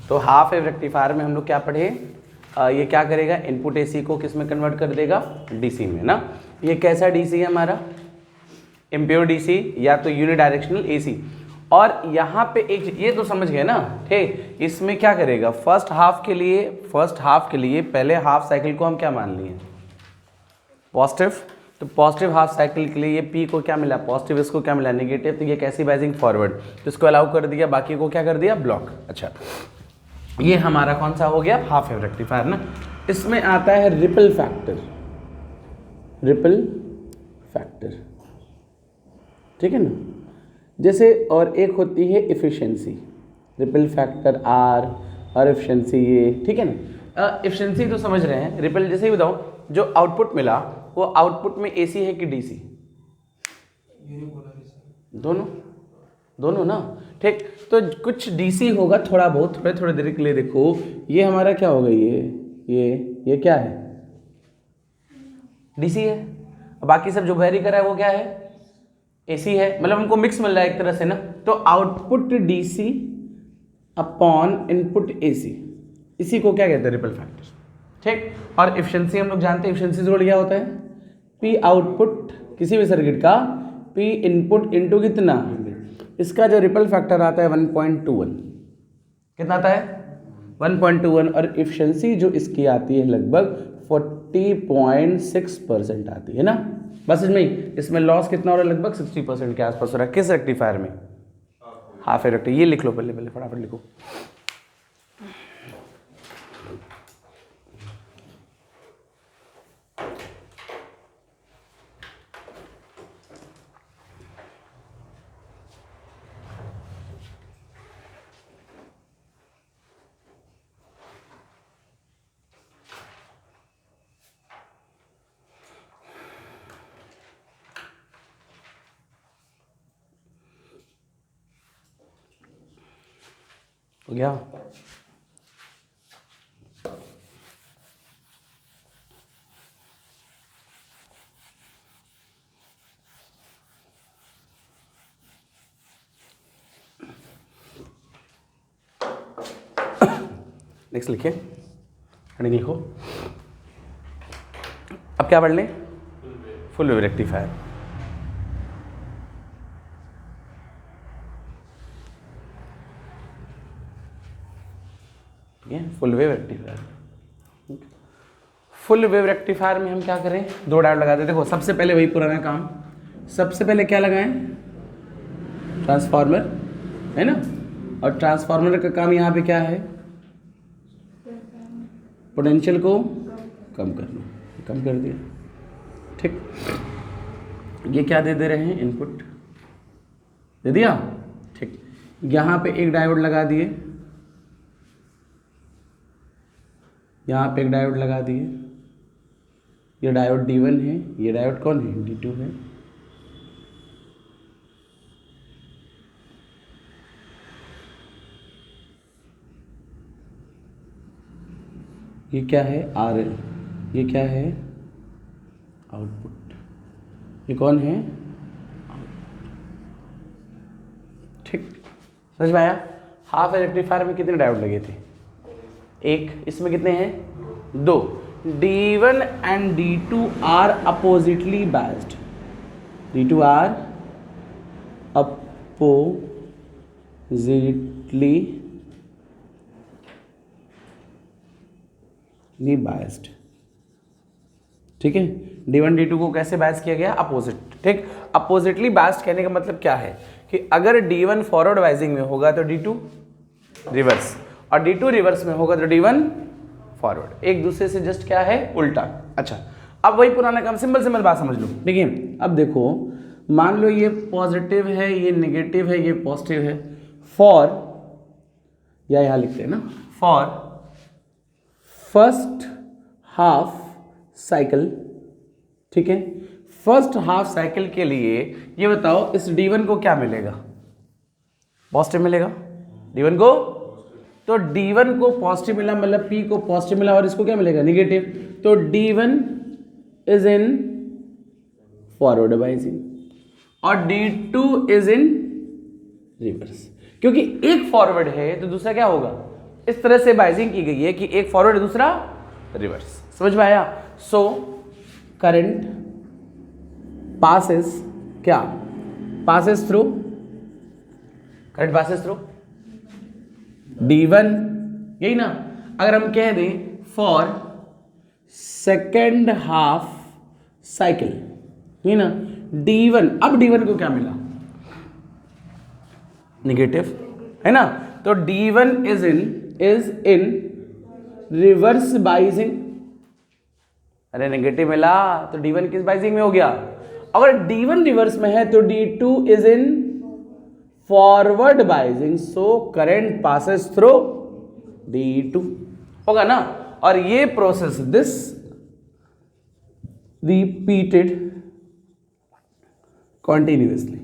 तो half wave rectifier में हम लोग क्या पढ़े, ये क्या करेगा, इनपुट एसी को किस में कन्वर्ट कर देगा, डीसी में ना। ये कैसा डीसी है हमारा, इम्प्योर डीसी या तो यूनिडायरेक्शनल एसी। और यहाँ पे एक ये तो समझ गए ना, ठीक। इसमें क्या करेगा, फर्स्ट हाफ के लिए पहले हाफ साइकिल को हम क्या मान लिए, पॉजिटिव। तो पॉजिटिव हाफ साइकिल के लिए ये पी को क्या मिला, पॉजिटिव, इसको क्या मिला, नेगेटिव। तो ये कैसी बाइजिंग, फॉरवर्ड। तो इसको अलाउ कर दिया, बाकी को क्या कर दिया, ब्लॉक। अच्छा, ये हमारा कौन सा हो गया, हाफ वेव रेक्टिफायर ना। इसमें आता है रिपल फैक्टर, ठीक है ना। जैसे और एक होती है इफिशिएंसी, रिपल फैक्टर आर और इफिशिएंसी ये, ठीक है ना। इफिशिएंसी तो समझ रहे हैं, रिपल जैसे ही बताऊं, जो आउटपुट मिला वो आउटपुट में एसी है कि डीसी, दोनों ना, ठीक। तो कुछ डीसी होगा थोड़ा बहुत, थोड़े देर के लिए। देखो ये हमारा क्या होगा, ये क्या है, डीसी है। बाकी सब जो वेरी कर रहा है वो क्या है, एसी है। मतलब हमको मिक्स मिल रहा है एक तरह से ना। तो output DC upon input AC, इसी को क्या कहते हैं, रिपल फैक्टर, ठीक। और एफिशिएंसी हम लोग जानते हैं, एफिशिएंसी जोड़ क्या होता है, पी आउटपुट किसी भी सर्किट का, पी इनपुट इनटू कितना, इसका जो रिपल फैक्टर आता है 1.21, कितना आता है 1.21। और एफिशिएंसी जो इसकी आती है लगभग 40.6% आती है ना। बस इसमें लॉस कितना हो रहा है, लगभग 60% के आसपास हो रहा है। किस रेक्टिफायर में, हाफ वेव रेक्टिफायर। ये लिख लो पहले फटाफट लिखो। हो गया, नेक्स्ट लिखिए, हेडिंग लिखो। अब क्या पढ़ लें, full wave rectifier. Full wave rectifier, full wave rectifier में हम क्या करें, दो डायोड लगा दें। देखो सबसे पहले वही पुराना काम, सबसे पहले क्या लगाएं, ट्रांसफार्मर, है ना। और ट्रांसफार्मर का काम यहाँ पे क्या है, पोटेंशियल को कम करना, कम कर दिया, ठीक। ये क्या दे रहे हैं, इनपुट दे दिया, ठीक। यहाँ पे एक डायोड लगा दिए, यहाँ पे एक डायोड लगा दिए। ये डायोड D1 है, ये डायोड कौन है, D2 है। ये क्या है, RL, ये क्या है, आउटपुट। ये कौन है, ठीक। समझ में आया। हाफ वेव रेक्टिफायर में कितने डायोड लगे थे, एक। इसमें कितने हैं, दो। D1 and D2 are oppositely biased, D2 are oppositely biased, ठीक है। D1 D2 को कैसे बाइज किया गया, अपोजिट, ठीक। अपोजिटली बाइज्ड कहने का मतलब क्या है कि अगर D1 फॉरवर्ड वाइजिंग में होगा तो D2 रिवर्स, और D2 रिवर्स में होगा तो D1 फॉरवर्ड, एक दूसरे से जस्ट क्या है, उल्टा। अच्छा, अब वही पुराना काम, सिंपल बात समझ लो, ठीक है। अब देखो मान लो ये पॉजिटिव है, ये नेगेटिव है, ये पॉजिटिव है। फॉर, या यहाँ लिखते हैं ना, फॉर फर्स्ट हाफ साइकिल, ठीक है। फर्स्ट हाफ साइकिल के लिए ये बताओ इस D1 को क्या मिलेगा, पॉजिटिव मिलेगा D1 को। तो D1 को पॉजिटिव मिला, मतलब P को पॉजिटिव मिला, और इसको क्या मिलेगा, नेगेटिव। तो D1 इज इन फॉरवर्ड बाइजिंग और D2 इज इन रिवर्स, क्योंकि एक फॉरवर्ड है तो दूसरा क्या होगा, इस तरह से बाइजिंग की गई है कि एक फॉरवर्ड दूसरा रिवर्स। समझ में आया? सो करंट पासेस क्या, passes through, current passes through D1, यही ना। अगर हम कह दें फॉर सेकेंड हाफ साइकिल, यही ना, D1, अब D1 को क्या मिला? नेगेटिव, है ना। तो D1 इज इन रिवर्स बाइजिंग। अरे नेगेटिव मिला तो D1 किस बाइजिंग में हो गया? अगर D1 रिवर्स में है तो D2 is in forward biasing, so current passes through D2 होगा ना। और ये प्रोसेस दिस रिपीटेड कॉन्टिन्यूसली,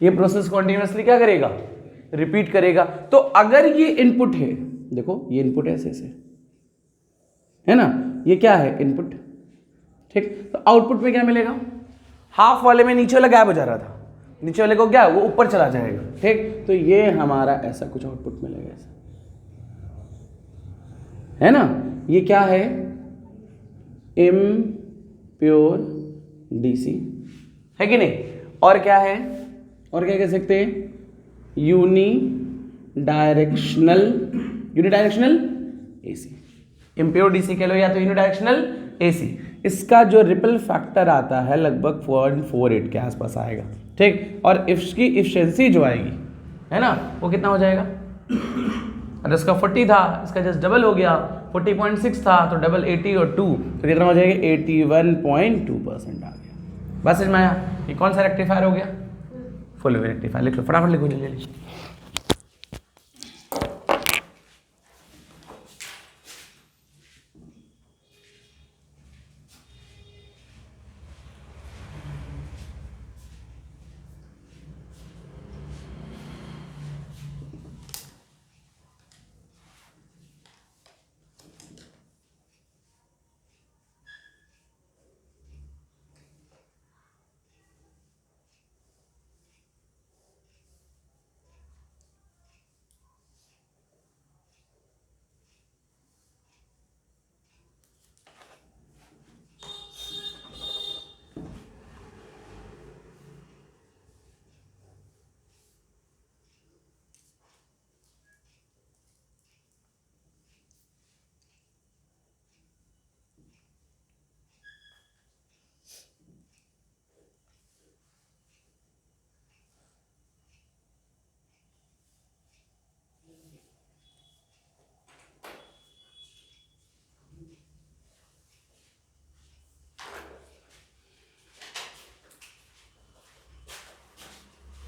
ये प्रोसेस कॉन्टिन्यूसली क्या करेगा? रिपीट करेगा। तो अगर ये इनपुट है, देखो ये इनपुट है ऐसे, है ना, ये क्या है? इनपुट, ठीक। तो आउटपुट में क्या मिलेगा? हाफ वाले में नीचे वाला गायब हो जा रहा था, नीचे वाले को क्या, वो ऊपर चला जाएगा, ठीक। तो ये हमारा ऐसा कुछ आउटपुट मिलेगा, ऐसा, है ना। ये क्या है? इम्प्योर डीसी, है कि नहीं? और क्या है? और क्या कह सकते हैं? Unidirectional AC. इम्प्योर डीसी कह लो या तो यूनिडायरेक्शनल एसी। इसका जो रिपल फैक्टर आता है लगभग 0.48 के आसपास आएगा, ठीक। और इसकी एफिशिएंसी जो आएगी, है ना, वो कितना हो जाएगा? अगर इसका 40 था, इसका जस्ट डबल हो गया, 40.6 था तो डबल 80 और 2 तो कितना हो जाएगा? 81.2% आ गया। बस समझ में आया? ये कौन सा रेक्टिफायर हो गया? Full wave rectifier. लिख लो फटाफट, लिखो जल्दी।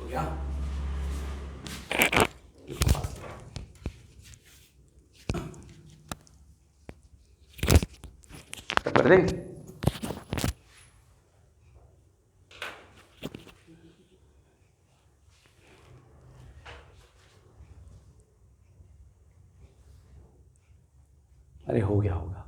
क्या कर दें? अरे हो गया होगा।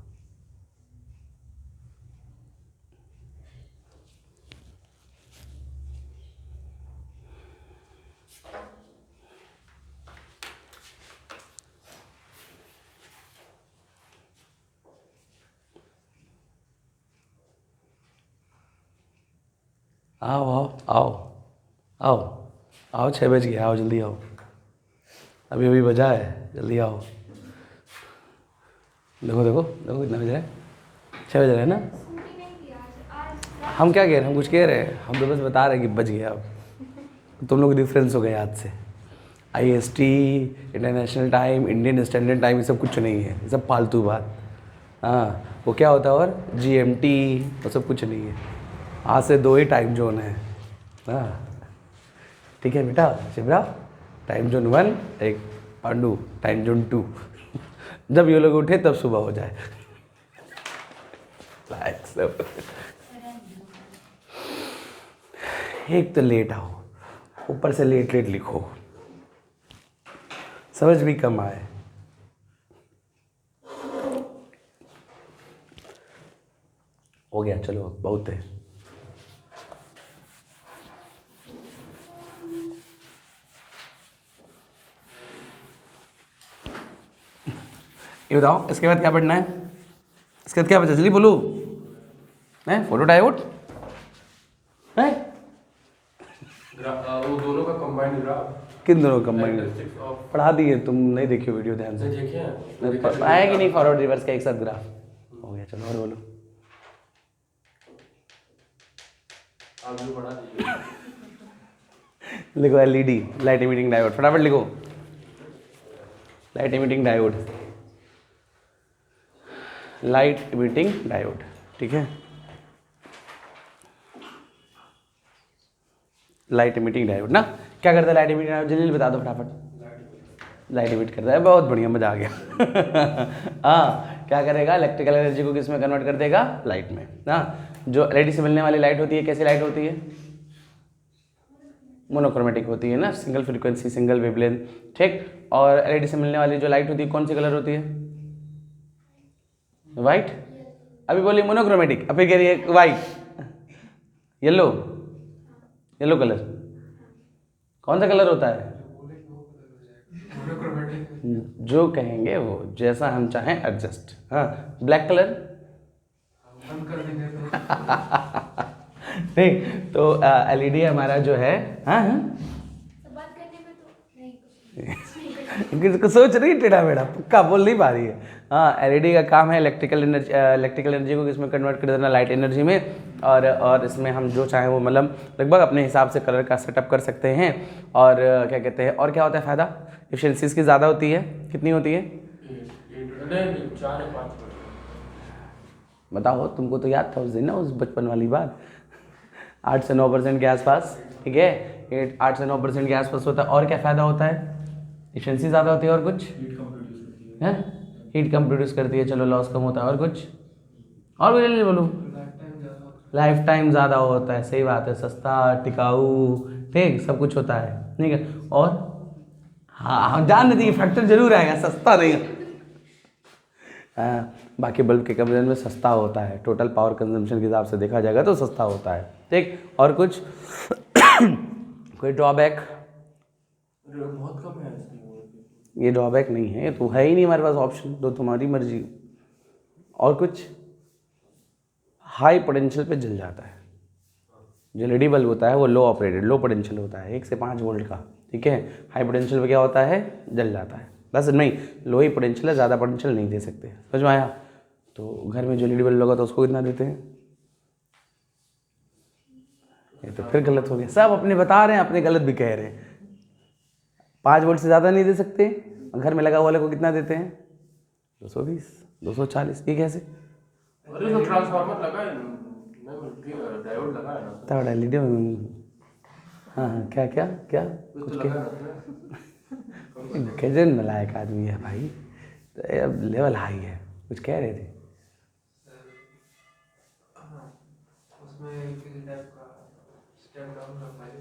आओ आओ आओ आओ आओ, 6 बज गया, आओ जल्दी आओ, अभी अभी बजा है, जल्दी आओ। देखो देखो देखो कितना बज रहा है? 6 बज रहा है ना। हम क्या कह रहे हैं? हम कुछ कह रहे हैं? हम तो बस बता रहे हैं कि बज गया। अब तुम लोग डिफरेंस हो गए याद से। IST, international time, Indian standard time, ये सब कुछ नहीं है, ये सब फालतू बात। हाँ, वो क्या होता है? और GMT, वो सब कुछ नहीं है। आज से 2 ही टाइम जोन है। हाँ ठीक है बेटा शिवरा, टाइम जोन 1, एक पांडु टाइम जोन 2। जब ये लोग उठे तब सुबह हो जाए। एक तो लेट आओ, ऊपर से लेट लेट लिखो, समझ भी कम आए। हो गया, चलो बहुत है। ये बताओ इसके बाद क्या पढ़ना है, इसके बाद क्या बचा, जल्दी बोलो। है फोटो डायोड है, वो दोनों का कंबाइंड ग्राफ। किन दोनों कंबाइंड पढ़ा दिए, तुम नहीं देखियो वीडियो ध्यान से, आया कि नहीं फॉरवर्ड रिवर्स का एक साथ ग्राफ हो गया। चलो और बोलो, आप जो पढ़ा दीजिए। लिखो एलईडी लाइट इमिटिंग डायोड, फटाफट लिखो light emitting diode, light emitting diode, ठीक है। लाइट इमिटिंग डायोड ना क्या करता है, लाइट इमिटिंग डायोड जल्दी बता दो फटाफट। लाइट इमिट करता है, बहुत बढ़िया, मजा आ गया। हाँ क्या करेगा, इलेक्ट्रिकल एनर्जी को किस में कन्वर्ट कर देगा, लाइट में ना। जो एलईडी से मिलने वाली लाइट होती है कैसी लाइट होती है, मोनोक्रोमेटिक होती है ना, सिंगल फ्रीक्वेंसी सिंगल वेवलेंथ, ठीक। और एलईडी से मिलने वाली जो लाइट होती है कौन सी कलर होती है, वाइट। अभी बोलिए मोनोक्रोमेटिक, अब फिर कह रही है वाइट, येलो, येलो कलर कौन सा कलर होता है, जो कहेंगे वो, जैसा हम चाहें एडजस्ट। हाँ ब्लैक कलर नहीं, तो एलईडी हमारा जो है, हाँ हाँ बात करने में तो नहीं कुछ सोच रही है, टेढ़ा मेढ़ा पक्का बोल नहीं पा रही है। हाँ एलईडी का काम है इलेक्ट्रिकल एनर्जी को किसमें कन्वर्ट कर देना, लाइट एनर्जी में। और इसमें हम जो चाहें वो मतलब लगभग अपने हिसाब से कलर का सेटअप कर सकते हैं। और क्या कहते हैं, और क्या होता है फ़ायदा, एफिशिएंसी इसकी ज़्यादा होती है, कितनी होती है 4 या 5। बताओ, तुमको तो याद था उस दिन ना, उस बचपन वाली बात, 8 से 9% के आसपास, ठीक है, 8 से 9% के आसपास होता है। और क्या फ़ायदा होता है, एफिशिएंसी ज़्यादा होती है, और कुछ है, हीट कम प्रोड्यूस करती है, चलो लॉस कम होता है, और कुछ, और कुछ नहीं बोलूँ, लाइफ टाइम ज़्यादा होता है, सही बात है, सस्ता टिकाऊ, ठीक, सब कुछ होता है, ठीक है। और हाँ हम जान देते फैक्टर जरूर आएगा, सस्ता नहीं। बाकी बल्ब के कंपेरिजन में सस्ता होता है, टोटल पावर कंजम्पशन के हिसाब से देखा जाएगा तो सस्ता होता है, ठीक। और कुछ कोई ड्रॉबैक, बहुत कम है इसकी। ये ड्रॉबैक नहीं है, ये तो है ही नहीं हमारे पास ऑप्शन, तो तुम्हारी मर्जी। और कुछ, हाई पोटेंशियल पे जल जाता है, जो एलईडी बल्ब होता है वो लो ऑपरेटेड, लो पोटेंशियल होता है, 1 से 5 वोल्ट का, ठीक है। हाई पोटेंशियल पे क्या होता है, जल जाता है, बस नहीं, लो ही पोटेंशियल है, ज़्यादा पोटेंशियल नहीं दे सकते, समझ में आया। तो घर में जो एलईडी बल्ब लगा तो उसको कितना देते हैं, ये तो फिर गलत हो गया, सब अपने बता रहे हैं, अपने गलत भी कह रहे हैं। 5 वोल्ट से ज़्यादा नहीं दे सकते, घर में लगा वाले को कितना देते हैं, 220, 240, ये कैसे, अरे तो ट्रांसफार्मर लगा है, डायोड लगा है ना, तब एलईडी में। हाँ हाँ क्या क्या क्या कुछ तो के लगा है। गजन नलायक आदमी है भाई, तो अब लेवल हाई है, कुछ कह रहे थे। उसमें किसी टाइप का स्टेप डाउन का फायदा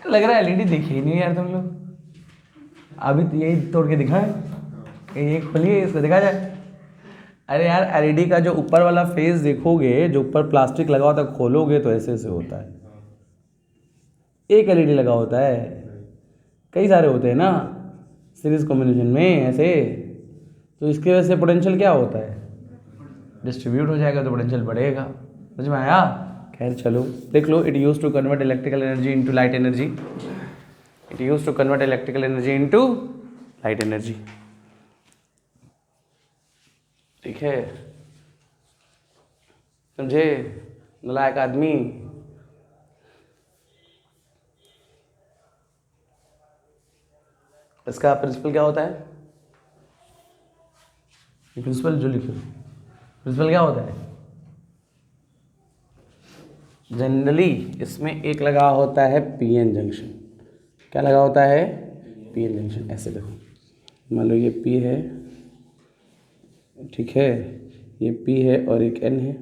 लग रहा है एलईडी देखी ही नहीं यार तुम लोग, अभी तो यही तोड़ के दिखाएं, ये खोलिए इसको दिखा जाए। अरे यार एलईडी का जो ऊपर वाला फेस देखोगे, जो ऊपर प्लास्टिक लगा होता है, खोलोगे तो ऐसे ऐसे होता है, एक एलईडी लगा होता है, कई सारे होते हैं ना सीरीज कॉम्बिनेशन में ऐसे, तो इसकी वजह से पोटेंशियल क्या होता है, डिस्ट्रीब्यूट हो जाएगा तो पोटेंशियल बढ़ेगा, समझ में आया। खैर चलो देख लो, it use to convert electrical energy into light energy, it use to convert electrical energy into light energy, ठीक है, समझे नलायक आदमी। इसका प्रिंसिपल क्या होता है, प्रिंसिपल जो लिखो, प्रिंसिपल क्या होता है, जनरली इसमें एक लगा होता है पीएन जंक्शन, क्या लगा होता है, पीएन जंक्शन। ऐसे देखो, मान लो ये पी है, ठीक है, ये पी है और एक एन है,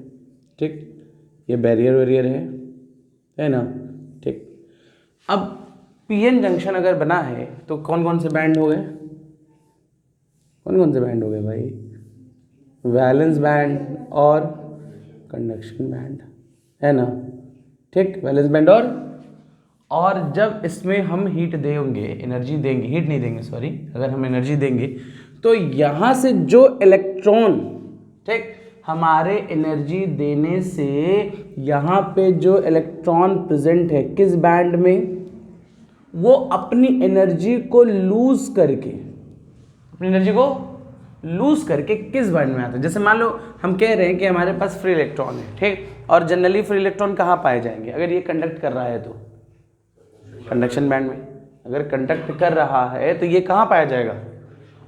ठीक, ये बैरियर वैरियर है ना, ठीक। अब पीएन जंक्शन अगर बना है तो कौन कौन से बैंड हो गए, कौन कौन से बैंड हो गए भाई, वैलेंस बैंड और कंडक्शन बैंड, है ना, ठीक, वैलेंस बैंड और जब इसमें हम हीट देंगे, एनर्जी देंगे, हीट नहीं देंगे सॉरी, अगर हम एनर्जी देंगे तो यहाँ से जो इलेक्ट्रॉन, ठीक, हमारे एनर्जी देने से यहाँ पे जो इलेक्ट्रॉन प्रेजेंट है किस बैंड में, वो अपनी एनर्जी को लूज करके, अपनी एनर्जी को लूज करके किस बैंड में आता है। जैसे मान लो हम कह रहे हैं कि हमारे पास फ्री इलेक्ट्रॉन है, ठीक, और जनरली फ्री इलेक्ट्रॉन कहाँ पाए जाएंगे, अगर ये कंडक्ट कर रहा है तो कंडक्शन बैंड में, अगर कंडक्ट कर रहा है तो ये कहाँ पाया जाएगा।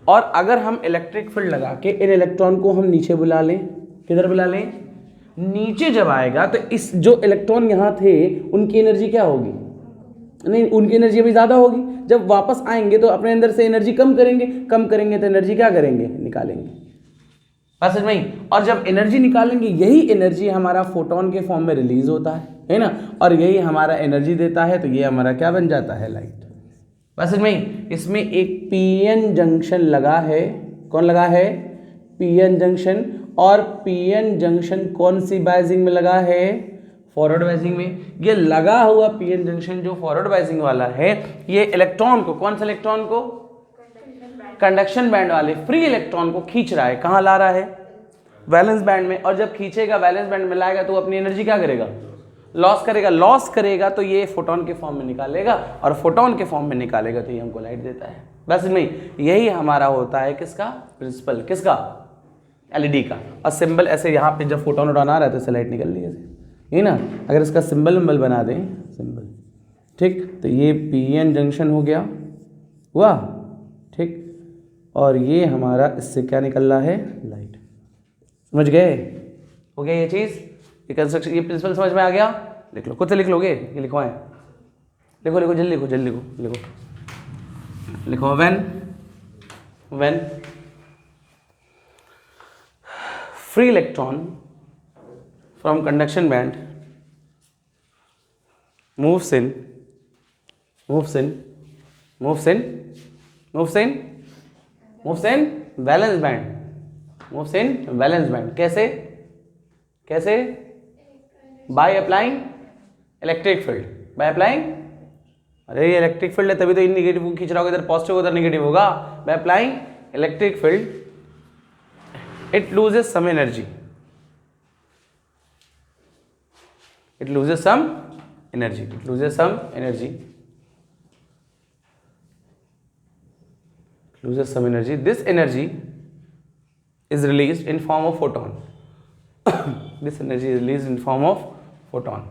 और अगर हम इलेक्ट्रिक फील्ड लगा के इन इलेक्ट्रॉन को हम नीचे बुला लें, किधर बुला लें, नीचे जब आएगा तो इस जो इलेक्ट्रॉन यहाँ थे उनकी एनर्जी क्या होगी, नहीं उनकी एनर्जी अभी ज़्यादा होगी, जब वापस आएंगे तो अपने अंदर से एनर्जी कम करेंगे, कम करेंगे तो एनर्जी क्या करेंगे, निकालेंगे, बस समझ में। और जब एनर्जी निकालेंगे यही एनर्जी हमारा फोटोन के फॉर्म में रिलीज होता है ना, और यही हमारा एनर्जी देता है, तो ये हमारा क्या बन जाता है, लाइट। बस समझ में। इसमें एक पीएन जंक्शन लगा है, कौन लगा है, पीएन जंक्शन, और पीएन जंक्शन कौन सी बाइजिंग में लगा है, फॉरवर्ड बाइजिंग में। ये लगा हुआ पीएन जंक्शन जो फॉरवर्ड बाइजिंग वाला है, ये इलेक्ट्रॉन को, कौन सा इलेक्ट्रॉन को, कंडक्शन बैंड वाले फ्री इलेक्ट्रॉन को खींच रहा है, कहाँ ला रहा है, वैलेंस बैंड में। और जब खींचेगा वैलेंस बैंड में लाएगा तो वो अपनी एनर्जी क्या करेगा, लॉस करेगा, लॉस करेगा तो ये फोटोन के फॉर्म में निकालेगा, और फोटोन के फॉर्म में निकालेगा तो ये हमको लाइट देता है। बस नहीं, यही हमारा होता है किसका प्रिंसिपल, किसका, एलईडी का। और सिंबल ऐसे यहाँ पे जब फोटोन उड़ाना आ रहा है तो ऐसे लाइट निकल रही है ऐसे, ये ना, अगर इसका सिंबल विंबल बना दें, सिंबल, ठीक, तो ये पीएन जंक्शन हो गया, हुआ, ठीक, और ये हमारा इससे क्या निकल रहा है, लाइट। समझ गए, हो गया ये चीज़, ये कंस्ट्रक्शन, ये प्रिंसिपल समझ में आ गया। लिख लो, खुद से लिख लोगे, ये लिखवाएं, लिखो लिखो जल्दी लिखो, जल्दी लिखो, लिखो लिखो, when free electron from conduction band moves in valence band, moves in valence band। कैसे, कैसे, by applying electric field, by applying, अरे ये इलेक्ट्रिक फील्ड है तभी तो इन निगेटिव खींच रहा होगा, इधर पॉजिटिव उधर नेगेटिव होगा। by applying electric field it loses some energy, it loses some energy, it loses some energy, loses some energy, this energy is released in form of photon this energy is released in form of photon,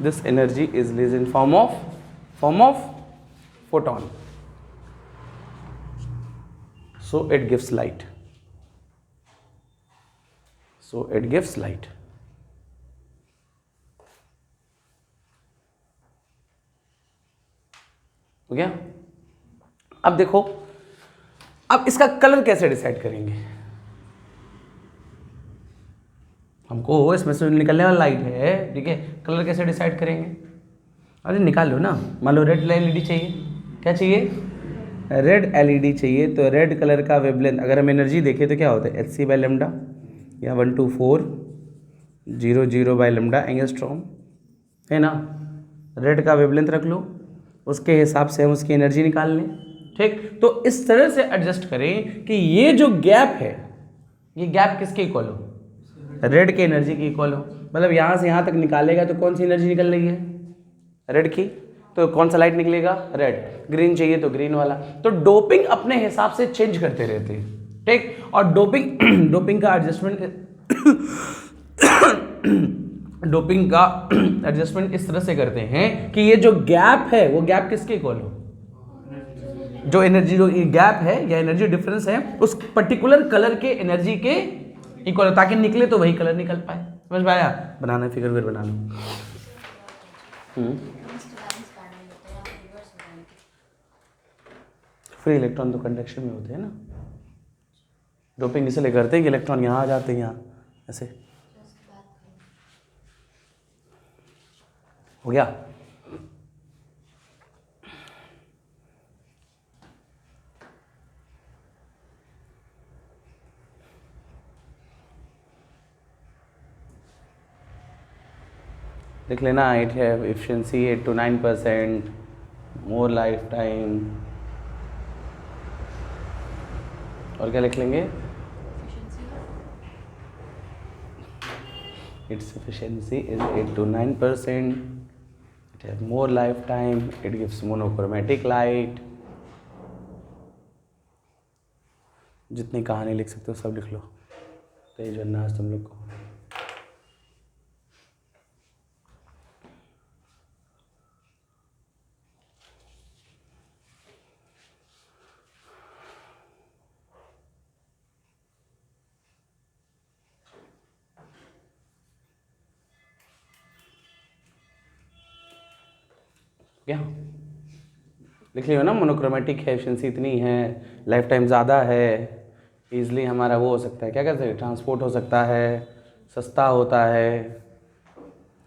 this energy is released in form of photon, so it gives light, so it gives light। हो गया। अब देखो, अब इसका colour कैसे decide करेंगे, हमको इसमें से निकलने वाला लाइट है, ठीक है, कलर कैसे डिसाइड करेंगे, अरे निकाल लो ना। मान लो रेड एलईडी चाहिए, क्या चाहिए, रेड एलईडी चाहिए, तो रेड कलर का वेवलेंथ, अगर हम एनर्जी देखें तो क्या होता है, एच सी बाई लेमडा या 12400 बाई लेमडा एंगस्ट्रॉम, है ना। रेड का वेवलेंथ रख लो, उसके हिसाब से हम उसकी एनर्जी निकाल लें, ठीक। तो इस तरह से एडजस्ट करें कि ये जो गैप है, ये गैप किसके इक्वल हो, रेड के एनर्जी की इक्वल हो। मतलब यहाँ से यहाँ तक निकालेगा तो कौन सी एनर्जी निकल रही है, रेड की, तो कौन सा लाइट निकलेगा, रेड। ग्रीन चाहिए तो ग्रीन वाला। तो डोपिंग अपने हिसाब से चेंज करते रहते हैं, ठीक। और डोपिंग का एडजस्टमेंट डोपिंग का एडजस्टमेंट इस तरह से करते हैं कि ये जो गैप है वो गैप किसके इक्वल हो, जो एनर्जी, जो गैप है या एनर्जी डिफरेंस है उस पर्टिकुलर कलर के एनर्जी के इक्वल हो, ताकि निकले तो वही कलर निकल पाए। समझ में आया, बनाना फिगर फिर बना लो। फ्री इलेक्ट्रॉन तो कंडक्शन में होते हैं ना, डोपिंग इसलिए करते हैं कि इलेक्ट्रॉन यहाँ आ जाते हैं, यहाँ ऐसे। हो गया। लिख लेना, it have efficiency 8 to 9%, more life time. और क्या लिख लेंगे? Its efficiency is 8 to 9%, it have more life time, it gives monochromatic light. जितनी कहानी लिख सकते हो सब लिख लो, तेज बनना आज तुम लोग को। क्या लिख लियो ना, मोनोक्रोमेटिक है, एफिशिएंसी इतनी है, लाइफ टाइम ज़्यादा है, ईजिली हमारा वो हो सकता है, क्या कहते हैं, ट्रांसपोर्ट हो सकता है, सस्ता होता है,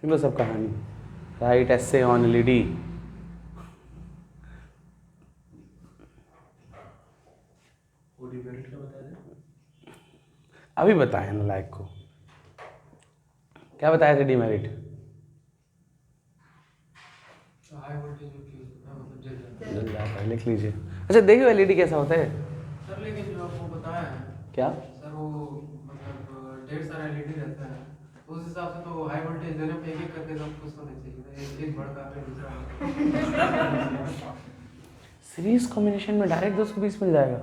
ये सब कहानी। Right essay on LED. अभी बताया ना लाइक को, क्या बताया था डिमेरिट? हाई वोल्टेज जो फ्यूज मतलब जल जाता जल जाता है, लिख लीजिए। अच्छा देखियो एलईडी कैसा होता है सर, लेकिन जो आपको बताया है क्या? सर, वो मतलब ढेर सारा एलईडी रहता है, उस हिसाब से तो हाई वोल्टेज देने पे एक एक करके सब कुछ होना चाहिए, एक भड़का पे दूसरा। सीरीज कॉम्बिनेशन में डायरेक्ट 220 मिल जाएगा।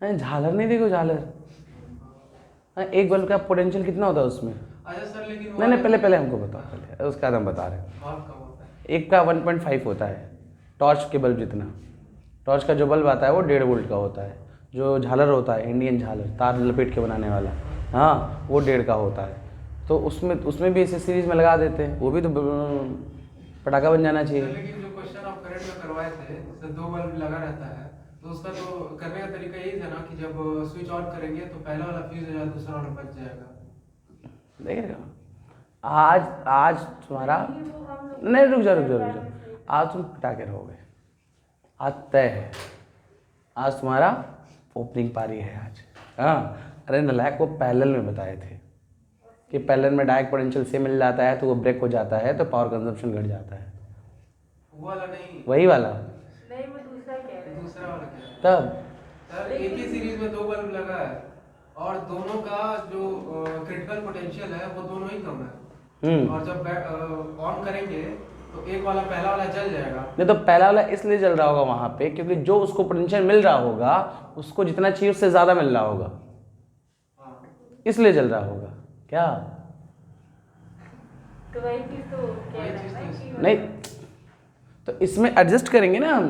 झालर नहीं, देखो झालर, एक बल्ब का पोटेंशियल कितना होता है उसमें? अच्छा सर, लेकिन नहीं पहले हमको बताओ, पहले उसका हम बता रहे हैं। भाग कम होता है। एक का 1.5 होता है, टॉर्च के बल्ब जितना। टॉर्च का जो बल्ब आता है वो 1.5 वोल्ट का होता है। जो झालर होता है, इंडियन झालर, तार लपेट के बनाने वाला, हाँ, वो 1.5 का होता है। तो उसमें भी ऐसे सीरीज में लगा देते हैं, वो भी तो पटाखा बन जाना चाहिए। लेकिन जो क्वेश्चन आप करंट में करवाए थे, जैसे 2 बल्ब लगा रहता है, तो उसका तो करने का तरीका यही था ना कि जब स्विच ऑन करेंगे तो पहला वाला फ्यूज हो जाएगा, दूसरा वाला बच जाएगा। देखिएगा आज तुम्हारा, नहीं रुक जाओ, आज तुम पटाखे रहोगे, आज तय है, आज तुम्हारा ओपनिंग पारी है आज। हाँ, अरे नलायक को पैरेलल में बताए थे कि पैरेलल में डायरेक्ट पोटेंशियल से मिल जाता है तो वो ब्रेक हो जाता है, तो पावर कंजम्पशन घट जाता है। वो वाला नहीं, वही वाला नहीं, वो दूसरा कह रहे हैं। दूसरा वाला क्या है? तब सर, एक ही सीरीज में 2 बल्ब लगा है और दोनों का जो क्रिटिकल पोटेंशियल है वो दोनों ही कम है, और जब ऑन करेंगे तो एक वाला पहला वाला जल जाएगा। नहीं, तो पहला वाला इसलिए जल रहा होगा वहाँ पे क्योंकि जो उसको पोटेंशियल मिल रहा होगा उसको जितना चाहिए उससे ज़्यादा मिल रहा होगा, इसलिए जल रहा होगा। क्या? तो वही चीज़ तो कह रहे हैं ना कि नहीं, तो इसमें एडजस्ट करेंगे ना हम।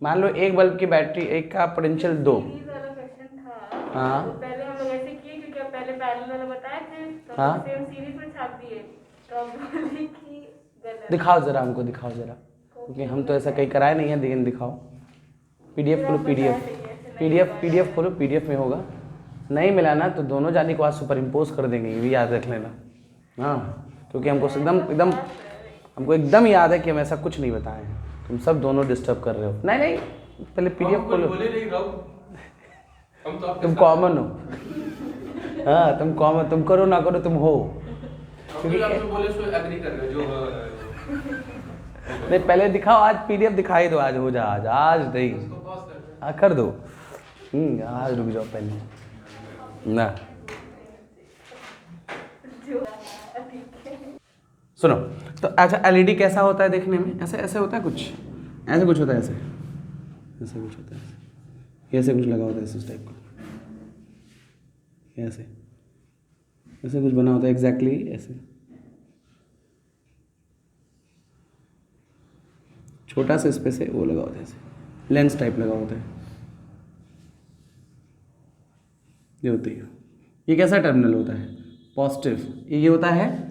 मान लो एक बल्ब की बैटरी, एक का पोटेंशियल 2। सीरीज वाला क्वेश्चन था, हाँ। तो पहले हम लोग ऐसे किए क्योंकि अब पहले पैरेलल वाला बताए थे, तो हाँ। सेम सीरीज में छाप दिए, तो अब बोले कि गलत। दिखाओ ज़रा हमको, दिखाओ ज़रा, क्योंकि हम तो ऐसा कहीं कराए नहीं है, लेकिन दिखाओ। पीडीएफ खोलो, पीडीएफ खोलो, पीडीएफ में होगा। नहीं मिला ना तो दोनों जाने के बाद सुपर इम्पोज कर देंगे, ये भी याद रख लेना। हाँ, क्योंकि हमको हमको एकदम याद है कि हम ऐसा कुछ नहीं बताए हैं, तुम सब दोनों डिस्टर्ब कर रहे हो। नहीं, पहले पीडीएफ खोलो। तुम कॉमन हो, हाँ, तुम कॉमन, तुम करो ना करो तुम हो, क्योंकि बोले सो एग्री कर रहे हो जो नहीं, पहले दिखाओ, आज पीडीएफ दिखाई दो, आज हो जा, आज नहीं, हाँ कर दो। आज रुक जाओ पहले ना, सुनो। तो अच्छा, एलईडी कैसा होता है देखने में? ऐसे होता है कुछ, ऐसे कुछ होता है, ऐसे कुछ होता है, ऐसे कुछ लगा होता है इस टाइप का, ऐसे कुछ बना होता है, एग्जैक्टली ऐसे। छोटा सा स्पेस है, वो लगा होता है, ऐसे लेंस टाइप लगा होता है, ये होती है। ये कैसा टर्मिनल होता है? पॉजिटिव। ये होता है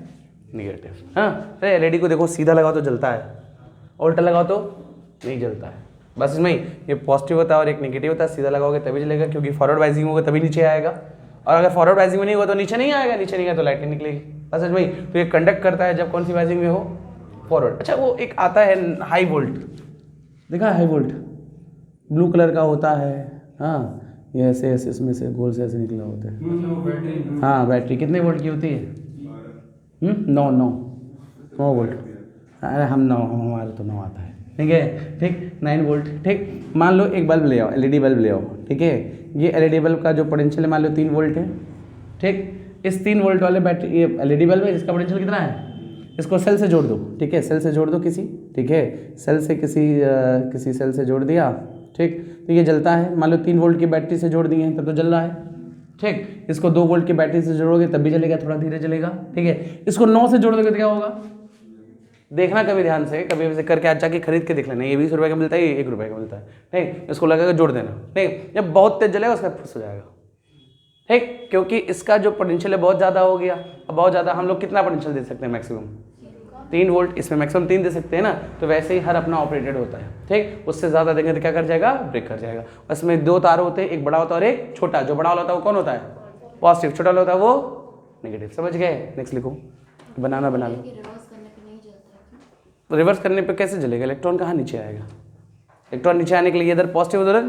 निगेटिव। हाँ, अरे एलईडी को देखो, सीधा लगाओ तो जलता है, उल्टा लगाओ तो नहीं जलता है। बस इसमें ही ये पॉजिटिव होता है और एक नेगेटिव होता है। सीधा लगाओगे तभी जलेगा, क्योंकि फॉरवर्ड वाइजिंग होगा तभी नीचे आएगा, और अगर फॉरवर्ड वाइजिंग में नहीं होगा तो नीचे नहीं आएगा, नीचे नहीं आएगा तो लाइट नहीं निकलेगी। बस इसमें ही। तो ये कंडक्ट करता है जब कौन सी वाइजिंग में हो? फॉरवर्ड। अच्छा, वो एक आता है हाई वोल्ट, देखा हाई वोल्ट, ब्लू कलर का होता है। हाँ, ये ऐसे इसमें से गोल से ऐसे निकला होता है। हाँ, बैटरी कितने वोल्ट की होती है? 9 वोल्ट। अरे हमारे तो 9 आता है, ठीक है, ठीक 9 वोल्ट, ठीक। मान लो एक बल्ब ले आओ, एलईडी बल्ब ले आओ, ठीक है। ये एलईडी बल्ब का जो पोटेंशियल है मान लो 3 वोल्ट है, ठीक। इस 3 वोल्ट वाले बैटरी, ये एलईडी बल्ब है, इसका पोटेंशियल कितना है, इसको सेल से जोड़ दो, ठीक है, सेल से जोड़ दो किसी, ठीक है, सेल से किसी सेल से जोड़ दिया, ठीक। तो ये जलता है, मान लो 3 वोल्ट की बैटरी से जोड़ दिए हैं तब तो जल रहा है, ठीक। इसको 2 वोल्ट की बैटरी से जोड़ोगे तब भी जलेगा, थोड़ा धीरे जलेगा, ठीक है। इसको 9 से जोड़ दोगे तो क्या होगा, देखना कभी ध्यान से, कभी ऐसे करके आज जाके खरीद के देख लेना, ये 20 रुपये का मिलता है, ये 1 रुपये का मिलता है, ठीक। इसको लगा जोड़ देना, ठीक। जब बहुत तेज जलेगा उसका फुस हो जाएगा, ठीक, क्योंकि इसका जो पोटेंशियल है बहुत ज़्यादा हो गया। अब बहुत ज़्यादा हम लोग कितना पोटेंशियल दे सकते हैं, मैक्सिमम 3 वोल्ट, इसमें मैक्सिमम 3 दे सकते हैं ना। तो वैसे ही हर अपना ऑपरेटेड होता है, ठीक। उससे ज़्यादा देंगे तो क्या कर जाएगा, ब्रेक कर जाएगा। उसमें 2 तार होते हैं, एक बड़ा होता है और एक छोटा। जो बड़ा वाला होता है वो कौन होता है, पॉजिटिव, छोटा वाला होता है वो नेगेटिव। समझ गए, नेक्स्ट लिखो, बनाना बना लो। रिवर्स करने पे कैसे जलेगा, इलेक्ट्रॉन कहाँ नीचे आएगा, इलेक्ट्रॉन नीचे आने के लिए इधर पॉजिटिव उधर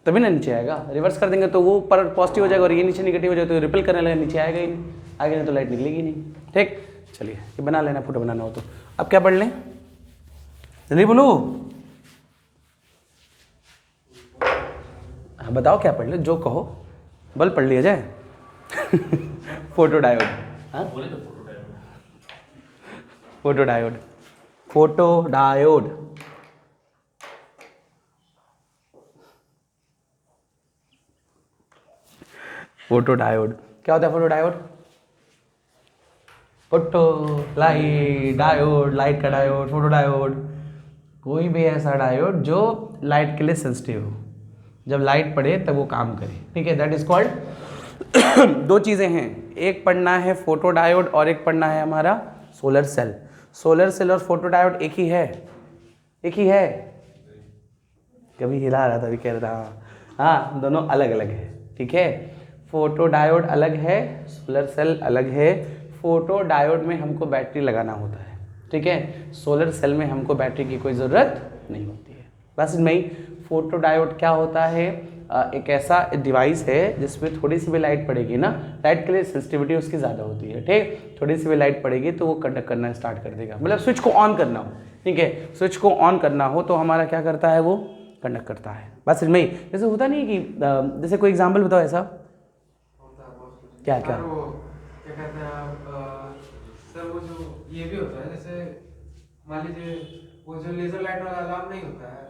तभी ना नीचे आएगा। रिवर्स कर देंगे तो वो ऊपर पॉजिटिव हो जाएगा और ये नीचे निगेटिव हो जाएगा, तो रिपल करने लगे, नीचे आएगा ही नहीं, आगे नहीं तो लाइट निकलेगी नहीं, ठीक। चलिए ये बना लेना, फोटो बनाना हो तो। अब क्या पढ़ लें, जल्दी बोलो, हाँ बताओ क्या पढ़ ले, जो कहो, बल्ब पढ़ लिया जाए। फोटो डायोड, हाँ photo diode, photo diode, photo diode क्या होता है, photo diode, photo light diode, light का डायोड, फोटो डायोड, कोई भी ऐसा डायोड जो लाइट के लिए सेंसिटिव हो, जब लाइट पड़े तब वो काम करे, ठीक है, दैट इज कॉल्ड। 2 चीज़ें हैं, एक पढ़ना है फोटो डायोड और एक पढ़ना है हमारा सोलर सेल। सोलर सेल और फोटो डायोड एक ही है, एक ही है, कभी हिला रहा था अभी कह रहा, हाँ दोनों अलग अलग है, ठीक है। फोटो डायोड अलग है, सोलर सेल अलग है। फोटो डायोड में हमको बैटरी लगाना होता है, ठीक है, सोलर सेल में हमको बैटरी की कोई ज़रूरत नहीं होती है। बस इनमें ही फोटो डायोड क्या होता है, एक ऐसा डिवाइस है जिसमें थोड़ी सी भी लाइट पड़ेगी ना, लाइट के लिए सेंसिटिविटी उसकी ज़्यादा होती है, ठीक। थोड़ी सी भी लाइट पड़ेगी तो वो कंडक्ट करना स्टार्ट कर देगा, मतलब स्विच को ऑन करना हो, ठीक है, स्विच को ऑन करना हो तो हमारा क्या करता है, वो कंडक्ट करता है। बस इनमें ही, जैसे होता नहीं कि जैसे कोई एग्जाम्पल बताओ ऐसा, क्या क्या क्या कहते हैं सर, वो जो ये भी होता है, जैसे मान लीजिए वो जो लेजर लाइट वाला अलार्म नहीं होता है,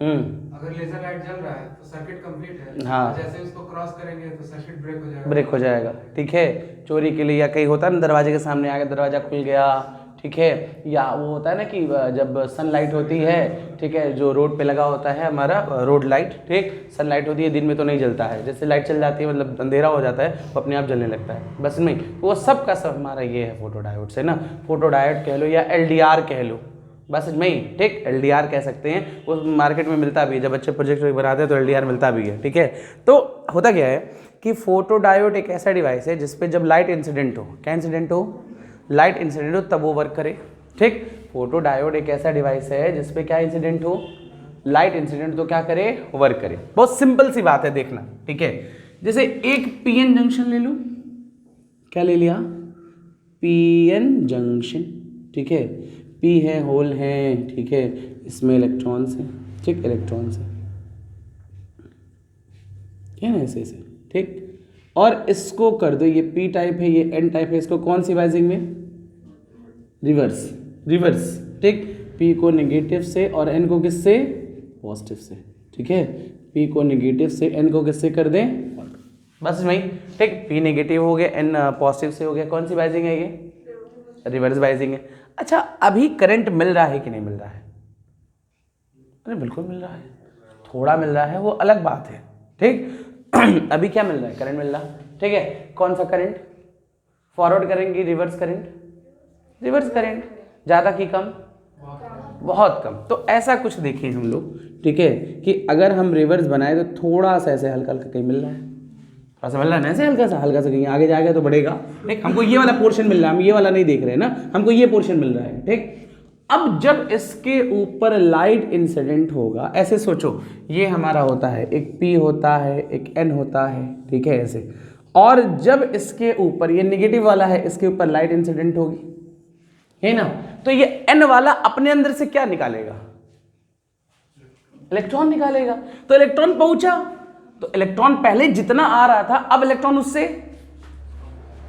अगर लेजर लाइट जल रहा है तो सर्किट कंप्लीट है, हाँ, जैसे उसको क्रॉस करेंगे तो सर्किट ब्रेक हो जाएगा, ब्रेक हो जाएगा, ठीक है। चोरी के लिए या कहीं होता है ना, दरवाजे के सामने आके दरवाजा खुल गया, ठीक है, या वो होता है ना कि जब सनलाइट होती है, ठीक है, जो रोड पे लगा होता है हमारा रोड लाइट, ठीक, सनलाइट होती है, दिन में तो नहीं जलता है, जैसे लाइट चल जाती है मतलब अंधेरा हो जाता है वो अपने आप जलने लगता है, बस नहीं, वो सब का सब हमारा ये है फोटो डायोड से ना। फोटो डायोड कह लो या LDR कह लो, बस में ही, ठीक, LDR कह सकते हैं, वो मार्केट में मिलता भी है, जब बच्चे प्रोजेक्ट बनाते हैं तो LDR मिलता भी है, ठीक है। तो होता क्या है कि फोटो डायोड एक ऐसा डिवाइस है जिसपे जब लाइट इंसिडेंट हो, क्या इंसिडेंट हो, लाइट इंसिडेंट हो तब वो वर्क करे, ठीक। फोटो डायोड एक ऐसा डिवाइस है जिसपे क्या इंसिडेंट हो, लाइट इंसिडेंट, तो क्या करे, वर्क करे। बहुत सिंपल सी बात है, देखना, ठीक है। जैसे एक PN जंक्शन ले लो, क्या ले लिया, PN जंक्शन, ठीक है, P है, होल है, ठीक है, इसमें इलेक्ट्रॉन्स हैं, ठीक, इलेक्ट्रॉन्स हैं, है ना, ऐसे ऐसे, ठीक। और इसको कर दो, ये P टाइप है, ये N टाइप है, इसको कौन सी वाइजिंग में, रिवर्स, रिवर्स, ठीक। P को नेगेटिव से और N को किससे, पॉजिटिव से, ठीक है, P को नेगेटिव से N को किससे कर दें, बस वही, ठीक। P नेगेटिव हो गया, N पॉजिटिव से हो गया, कौन सी वाइजिंग है ये, रिवर्स वाइजिंग है। अच्छा, अभी करंट मिल रहा है कि नहीं मिल रहा है, अरे बिल्कुल मिल रहा है, थोड़ा मिल रहा है वो अलग बात है, ठीक। अभी क्या मिल रहा है, करंट मिल रहा, ठीक है। कौन सा करंट, फॉरवर्ड करेंगे, रिवर्स करंट, रिवर्स करंट, ज़्यादा कि कम, बहुत कम। तो ऐसा कुछ देखें हम लोग, ठीक है, कि अगर हम रिवर्स बनाए तो थोड़ा सा ऐसे हल्का हल्का कहीं मिल रहा है, थोड़ा सा मिल रहा है ना, ऐसे हल्का सा कहीं आगे जाएगा तो बढ़ेगा, ठीक। हमको ये वाला पोर्शन मिल रहा है, हम ये वाला नहीं देख रहे हैं ना, हमको ये पोर्शन मिल रहा है, ठीक। अब जब इसके ऊपर लाइट इंसिडेंट होगा, ऐसे सोचो, ये हमारा होता है, एक P होता है, एक N होता है, ठीक है, ऐसे, और जब इसके ऊपर ये नेगेटिव वाला है, इसके ऊपर लाइट इंसिडेंट होगी, है ना, तो ये n वाला अपने अंदर से क्या निकालेगा? इलेक्ट्रॉन निकालेगा। तो इलेक्ट्रॉन पहुंचा, तो इलेक्ट्रॉन पहले जितना आ रहा था अब इलेक्ट्रॉन उससे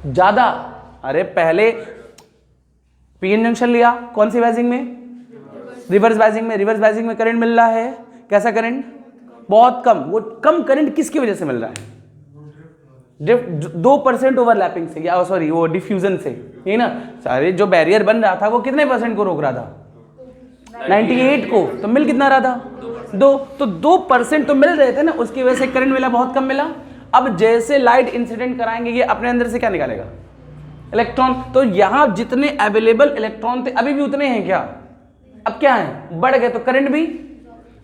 ज्यादा। अरे पहले पीएन जंक्शन लिया, कौन सी वाइजिंग में? रिवर्स वाइजिंग में। रिवर्स वाइजिंग में करंट मिल रहा है, कैसा करंट? बहुत कम। वो कम करंट किसकी वजह से मिल रहा है? 2% ओवरलैपिंग से, या सॉरी वो डिफ्यूजन से, है ना। सारे जो बैरियर बन रहा था वो कितने परसेंट को रोक रहा था? 98 को। तो मिल कितना रहा था? 2। तो 2% तो मिल रहे थे ना, उसकी वजह से करंट मिला, बहुत कम मिला। अब जैसे लाइट इंसिडेंट कराएंगे ये अपने अंदर से क्या निकालेगा? इलेक्ट्रॉन। तो यहां जितने अवेलेबल इलेक्ट्रॉन थे अभी भी उतने हैं क्या? अब क्या है? बढ़ गए, तो करंट भी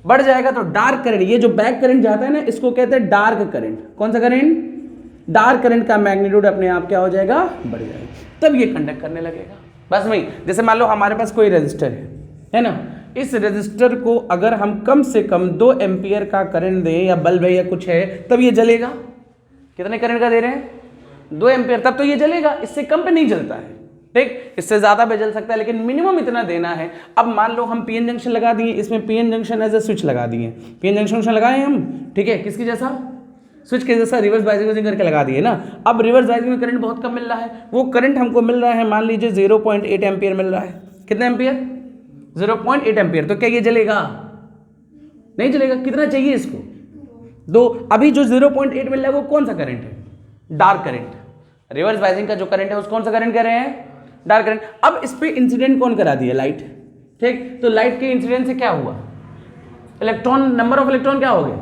बढ़ जाएगा। तो डार्क करंट, ये जो बैक करंट जाता है ना, इसको कहते हैं डार्क करंट। कौन सा करंट? डार्क करंट का मैग्नीट्यूड अपने आप क्या हो जाएगा? बढ़ जाएगा, तब ये कंडक्ट करने लगेगा। बस वही, जैसे मान लो हमारे पास कोई रेजिस्टर है ना, इस रेजिस्टर को अगर हम कम से कम 2 एम्पियर का करंट दें, या बल्ब है या कुछ है, तब ये जलेगा। कितने करंट का दे रहे हैं? 2 एम्पियर, तब तो ये जलेगा। इससे कम पे नहीं जलता है, ठीक। इससे ज्यादा पे जल सकता है, लेकिन मिनिमम इतना देना है। अब मान लो हम पीएन जंक्शन लगा दिए, इसमें PN junction as a switch लगा दिए, पीएन जंक्शन लगाए हम, ठीक है, किसकी जैसा? स्विच के जैसा रिवर्स बाइजिंग करके लगा दिए ना। अब रिवर्स बाइजिंग में करंट बहुत कम मिल रहा है, वो करंट हमको मिल रहा है मान लीजिए 0.8 एम्पियर मिल रहा है। कितना एम्पियर? 0.8 एम्पियर। तो क्या ये जलेगा? नहीं जलेगा। कितना चाहिए इसको? 2। अभी जो 0.8 मिल रहा है वो कौन सा करंट है? Dark current. रिवर्स बाइजिंग का जो करंट है उसको कौन सा करंट कह रहे हैं? Dark current. अब इस पे इंसिडेंट कौन करा दिया? लाइट, ठीक। तो लाइट के इंसिडेंट से क्या हुआ? इलेक्ट्रॉन, नंबर ऑफ इलेक्ट्रॉन क्या हो गए?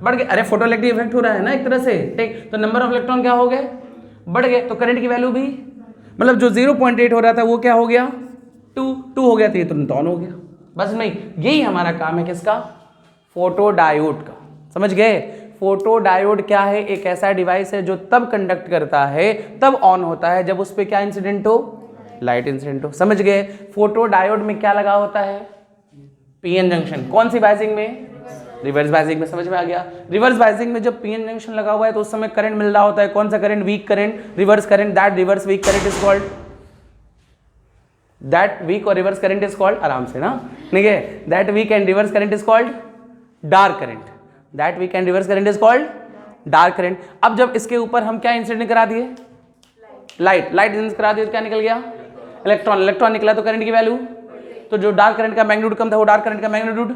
बढ़ गए। अरे फोटोइलेक्ट्रिक इफेक्ट हो रहा है ना एक तरह से, ठीक। तो नंबर ऑफ इलेक्ट्रॉन क्या हो गए? बढ़ गए। तो करंट की वैल्यू भी, मतलब जो 0.8 हो रहा था वो क्या हो गया? 2 हो गया, तो ये तुरंत ऑन हो गया। बस नहीं, यही हमारा काम है किसका? फोटो डायोड का। समझ गए? फोटो डायोड क्या है? एक ऐसा डिवाइस है जो तब कंडक्ट करता है, तब ऑन होता है जब उस पर क्या इंसिडेंट हो? लाइट इंसिडेंट हो। समझ गए? फोटो डायोड में क्या लगा होता है? PN junction. कौन सी बाइजिंग में? रिवर्स बाइजिंग में। समझ में आ गया? रिवर्स बाइजिंग में जब पीएन जंक्शन लगा हुआ है तो उस समय करंट मिल रहा होता है। कौन सा current? Weak current, reverse current. That reverse weak current is called, that weak और रिवर्स करंट इज कॉल्ड, आराम से ना, ठीक है, that weak and reverse current is called dark current. That weak and reverse current is called dark current. अब जब इसके ऊपर हम क्या इंसिडेंट करा दिए? लाइट इंसिडेंट करा दिए तो क्या निकल गया? इलेक्ट्रॉन। इलेक्ट्रॉन निकला तो करंट की वैल्यू, तो जो डार्क करंट का मैग्नीट्यूड कम था वो डार्क करंट का मैग्नीट्यूड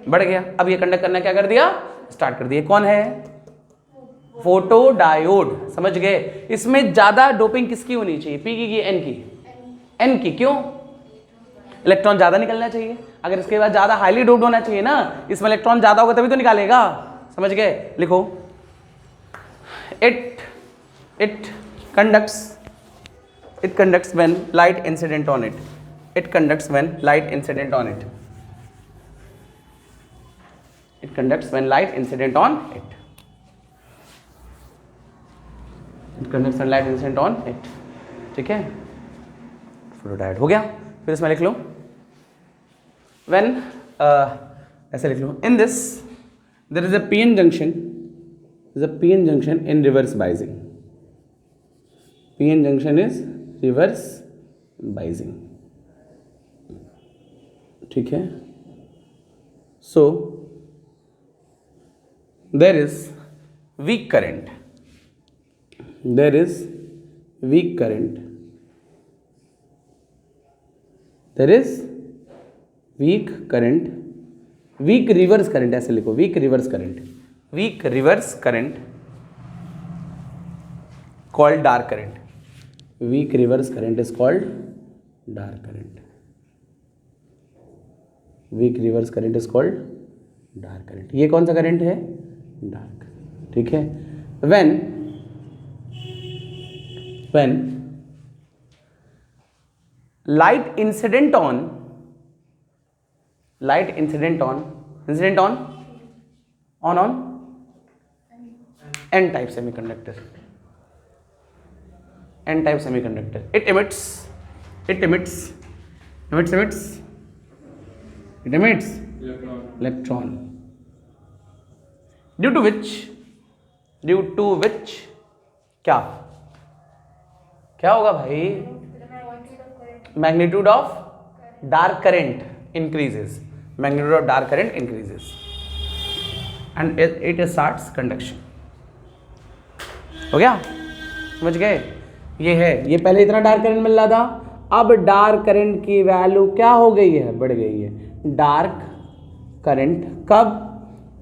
बढ़ गया। अब ये कंडक्ट करना क्या कर दिया? स्टार्ट कर दिया। कौन है? Photo diode. समझ गए? इसमें ज्यादा डोपिंग किसकी होनी चाहिए? पी की एन की? एन की। क्यों? इलेक्ट्रॉन ज्यादा निकलना चाहिए। अगर इसके बाद ज्यादा हाईली डोप्ड होना चाहिए ना, इसमें इलेक्ट्रॉन ज्यादा होगा तभी तो निकालेगा। समझ गए? लिखो, it conducts when light incident on it. It conducts when light incident on it. It conducts when light incident on it. It conducts when light incident on it. ठीक है? फ्लोडाइड हो गया। फिर इसमें लिख लो when ऐसे लिख लो, in this there is a PN junction. There is a PN junction in reverse biasing. PN junction is reverse biasing. ठीक है? So there is weak current. There is weak current. There is weak current. Weak reverse current ऐसे लिखो, weak reverse current. Weak reverse current called dark current. Weak reverse current is called dark current. Weak reverse current is called dark current. ये कौन सा current है? Dark. ठीक है? When light incident on n type semiconductor. It emits electron, due to which क्या क्या होगा भाई? Magnitude of dark current increases, magnitude of dark current increases and it starts conduction. हो गया, समझ गए? ये है, ये पहले इतना डार्क करंट मिल रहा था, अब डार्क करंट की वैल्यू क्या हो गई है? बढ़ गई है। डार्क करंट कब?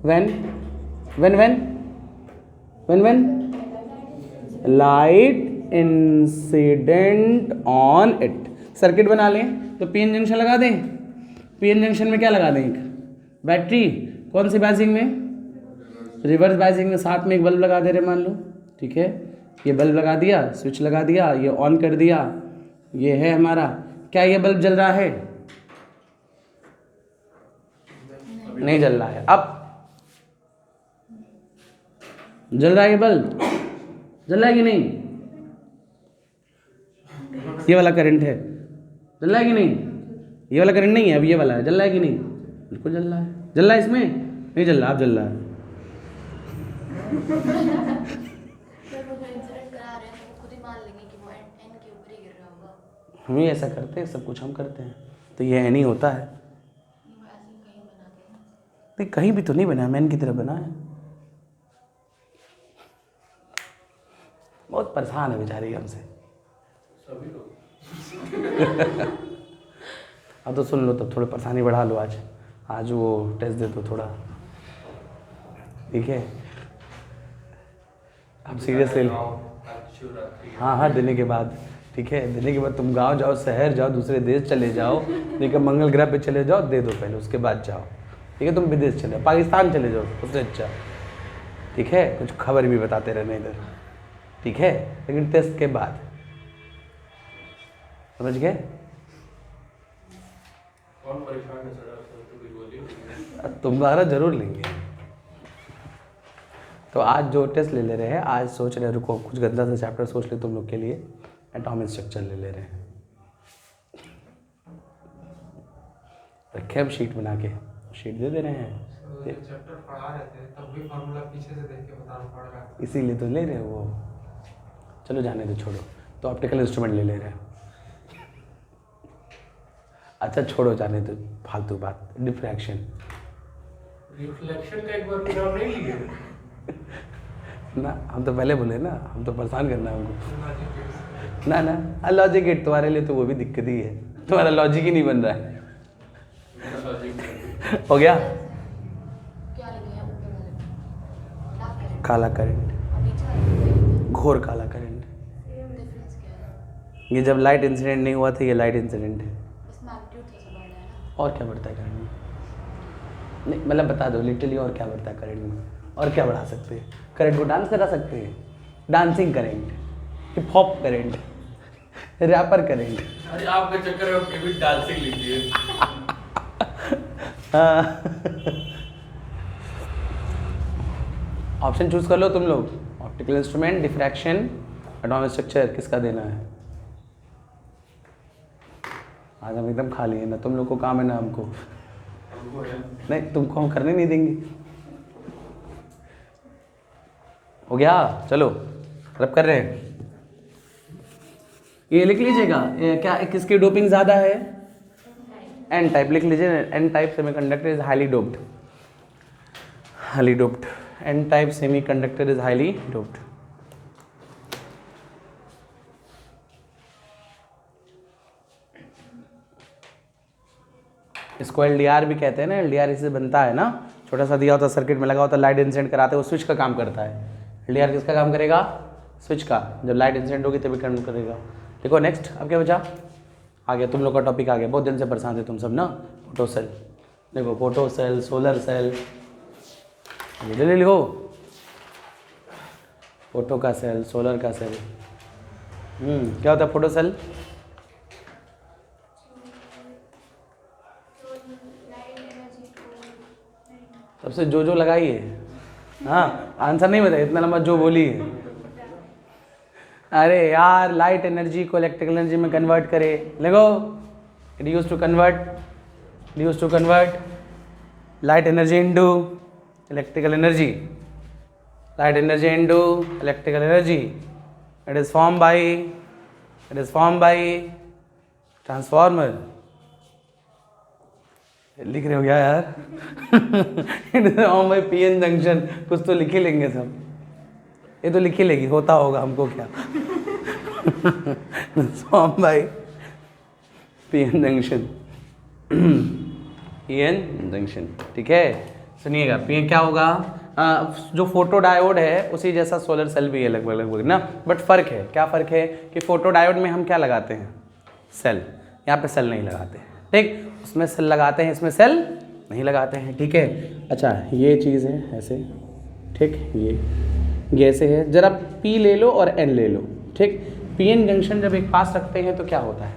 When light incident on it. Circuit बना लें तो पीएन जंक्शन लगा दें। पीएन जंक्शन में क्या लगा दें? एक बैटरी। कौन सी बाइजिंग में? रिवर्स बाइजिंग में। साथ में एक बल्ब लगा दे रहे मान लो, ठीक है। ये बल्ब लगा दिया, स्विच लगा दिया, ये ऑन कर दिया, ये है हमारा। क्या ये बल्ब जल रहा है? नहीं जल रहा है। अब जल रहा है ये बल्ब? जल रहा है कि नहीं? ये वाला करंट है, जल रहा है कि नहीं? ये वाला करंट नहीं है, अब ये वाला है, जल रहा है कि नहीं? बिल्कुल जल रहा है। जल रहा है इसमें? नहीं जल रहा, अब जल रहा है। हम ही ऐसा करते हैं, सब कुछ हम करते हैं, तो ये नहीं होता है। नहीं कहीं भी तो नहीं बना, मैन की तरह बना है। बहुत परेशान है बेचारी हमसे। सभी लोग अब तो सुन लो, तब थोड़ी परेशानी बढ़ा लो। आज वो टेस्ट दे दो थोड़ा, ठीक है? अब सीरियस ले लो। हाँ हाँ, देने के बाद, ठीक है, देने के बाद तुम गांव जाओ, शहर जाओ, दूसरे देश चले जाओ, लेकिन मंगल ग्रह पे चले जाओ, दे दो पहले, उसके बाद जाओ, ठीक है? तुम विदेश चले जाओ, पाकिस्तान चले जाओ, उससे अच्छा, ठीक है? कुछ खबर भी बताते रहने इधर, ठीक है? लेकिन टेस्ट के बाद, समझ गए? कौन परेशान है सर? तो भी बोलिए। तुम्हारा जरूर लेंगे। तो आज जो टेस्ट ले रहे हैं, आज सोच रहे हैं, रुको कुछ गंदा सा चैप्टर सोच ले तुम लोग के लिए। एटॉमिक स्ट्रक्चर ले रहे हैं, रखे हम शीट बना के, शीट दे रहे हैं। चैप्टर पढ़ा रहे थे तब भी फार्मूला पीछे से देख के बताना पड़ रहा है, इसीलिए तो ले रहे हैं वो। चलो जाने दो, छोड़ो। तो ऑप्टिकल इंस्ट्रूमेंट ले रहे हैं। अच्छा छोड़ो, जाने दो, फालतू बात। डिफ्रैक्शन, रिफ्लेक्शन का एक बार भी नाम नहीं लिए ना हम तो पहले बोले ना, हम तो परेशान करना है हमको। ना लॉजिक गेट तुम्हारे लिए तो वो भी दिक्कत ही है, तुम्हारा लॉजिक ही नहीं बन रहा है। हो गया? काला करंट, घोर काला करंट। ये जब लाइट इंसिडेंट नहीं हुआ था, ये लाइट इंसिडेंट है। और क्या बढ़ता है करंट में? नहीं मतलब बता दो लिटरली, और क्या बढ़ता है करंट में? और क्या बढ़ा सकते हैं? करंट को डांस करा सकते हैं, dancing current, hip hop current, rapper current. अरे आपके चक्कर में कभी डांसिंग लिख दिए। ऑप्शन चूज कर लो तुम लोग। Optical instrument, diffraction, atomic structure, किसका देना है? आज हम एकदम खाली है, ना तुम लोग को काम है ना हमको। नहीं, तुमको हम करने नहीं देंगे। हो गया? चलो रब कर रहे हैं। ये लिख लीजिएगा, ये क्या किसकी डोपिंग ज़्यादा है? एन टाइप लिख लीजिए। N type semiconductor is highly doped, highly doped. N type semiconductor is highly doped. इसको एलडीआर भी कहते हैं ना, एलडीआर इससे बनता है ना, छोटा सा दिया होता है सर्किट में लगा होता है, लाइट इंसिडेंट कराते हैं, वो स्विच का काम करता है। एलडीआर किसका काम करेगा? स्विच का। जब लाइट इंसिडेंट होगी तभी करंट करेगा। देखो नेक्स्ट, अब क्या बचा? आ गया तुम लोग का टॉपिक, आ गया। बहुत दिन से परेशान थे तुम सब ना। फोटो सेल, देखो फोटो सेल, सोलर सेल, ले लिखो, फोटो का सेल, सोलर का सेल। क्या होता है फोटो सेल? सबसे जो लगाइए। हाँ आंसर नहीं बताइए, इतना लंबा जो बोली है। अरे यार, लाइट एनर्जी को इलेक्ट्रिकल एनर्जी में कन्वर्ट करे, देखो it use to convert light energy into electrical energy, light energy into electrical energy. It is form by transformer. लिख रहे हो क्या यार? It is form by PN junction. कुछ तो लिख ही लेंगे सब, ये तो लिख ही लेगी, होता होगा हमको क्या। Form by PN junction, PN junction. ठीक है, सुनिएगा, पीएन क्या होगा? जो फोटो डायोड है उसी जैसा सोलर सेल भी है लगभग लगभग ना, बट फर्क है। क्या फ़र्क है कि फोटो डायोड में हम क्या लगाते हैं? सेल। यहाँ पे सेल नहीं लगाते हैं, ठीक। उसमें सेल लगाते हैं, इसमें सेल नहीं लगाते हैं, ठीक है। अच्छा, ये चीज़ है ऐसे, ठीक, ये ऐसे है। जरा पी ले लो और एन ले लो, ठीक। पीएन जंक्शन जब एक पास रखते हैं तो क्या होता है?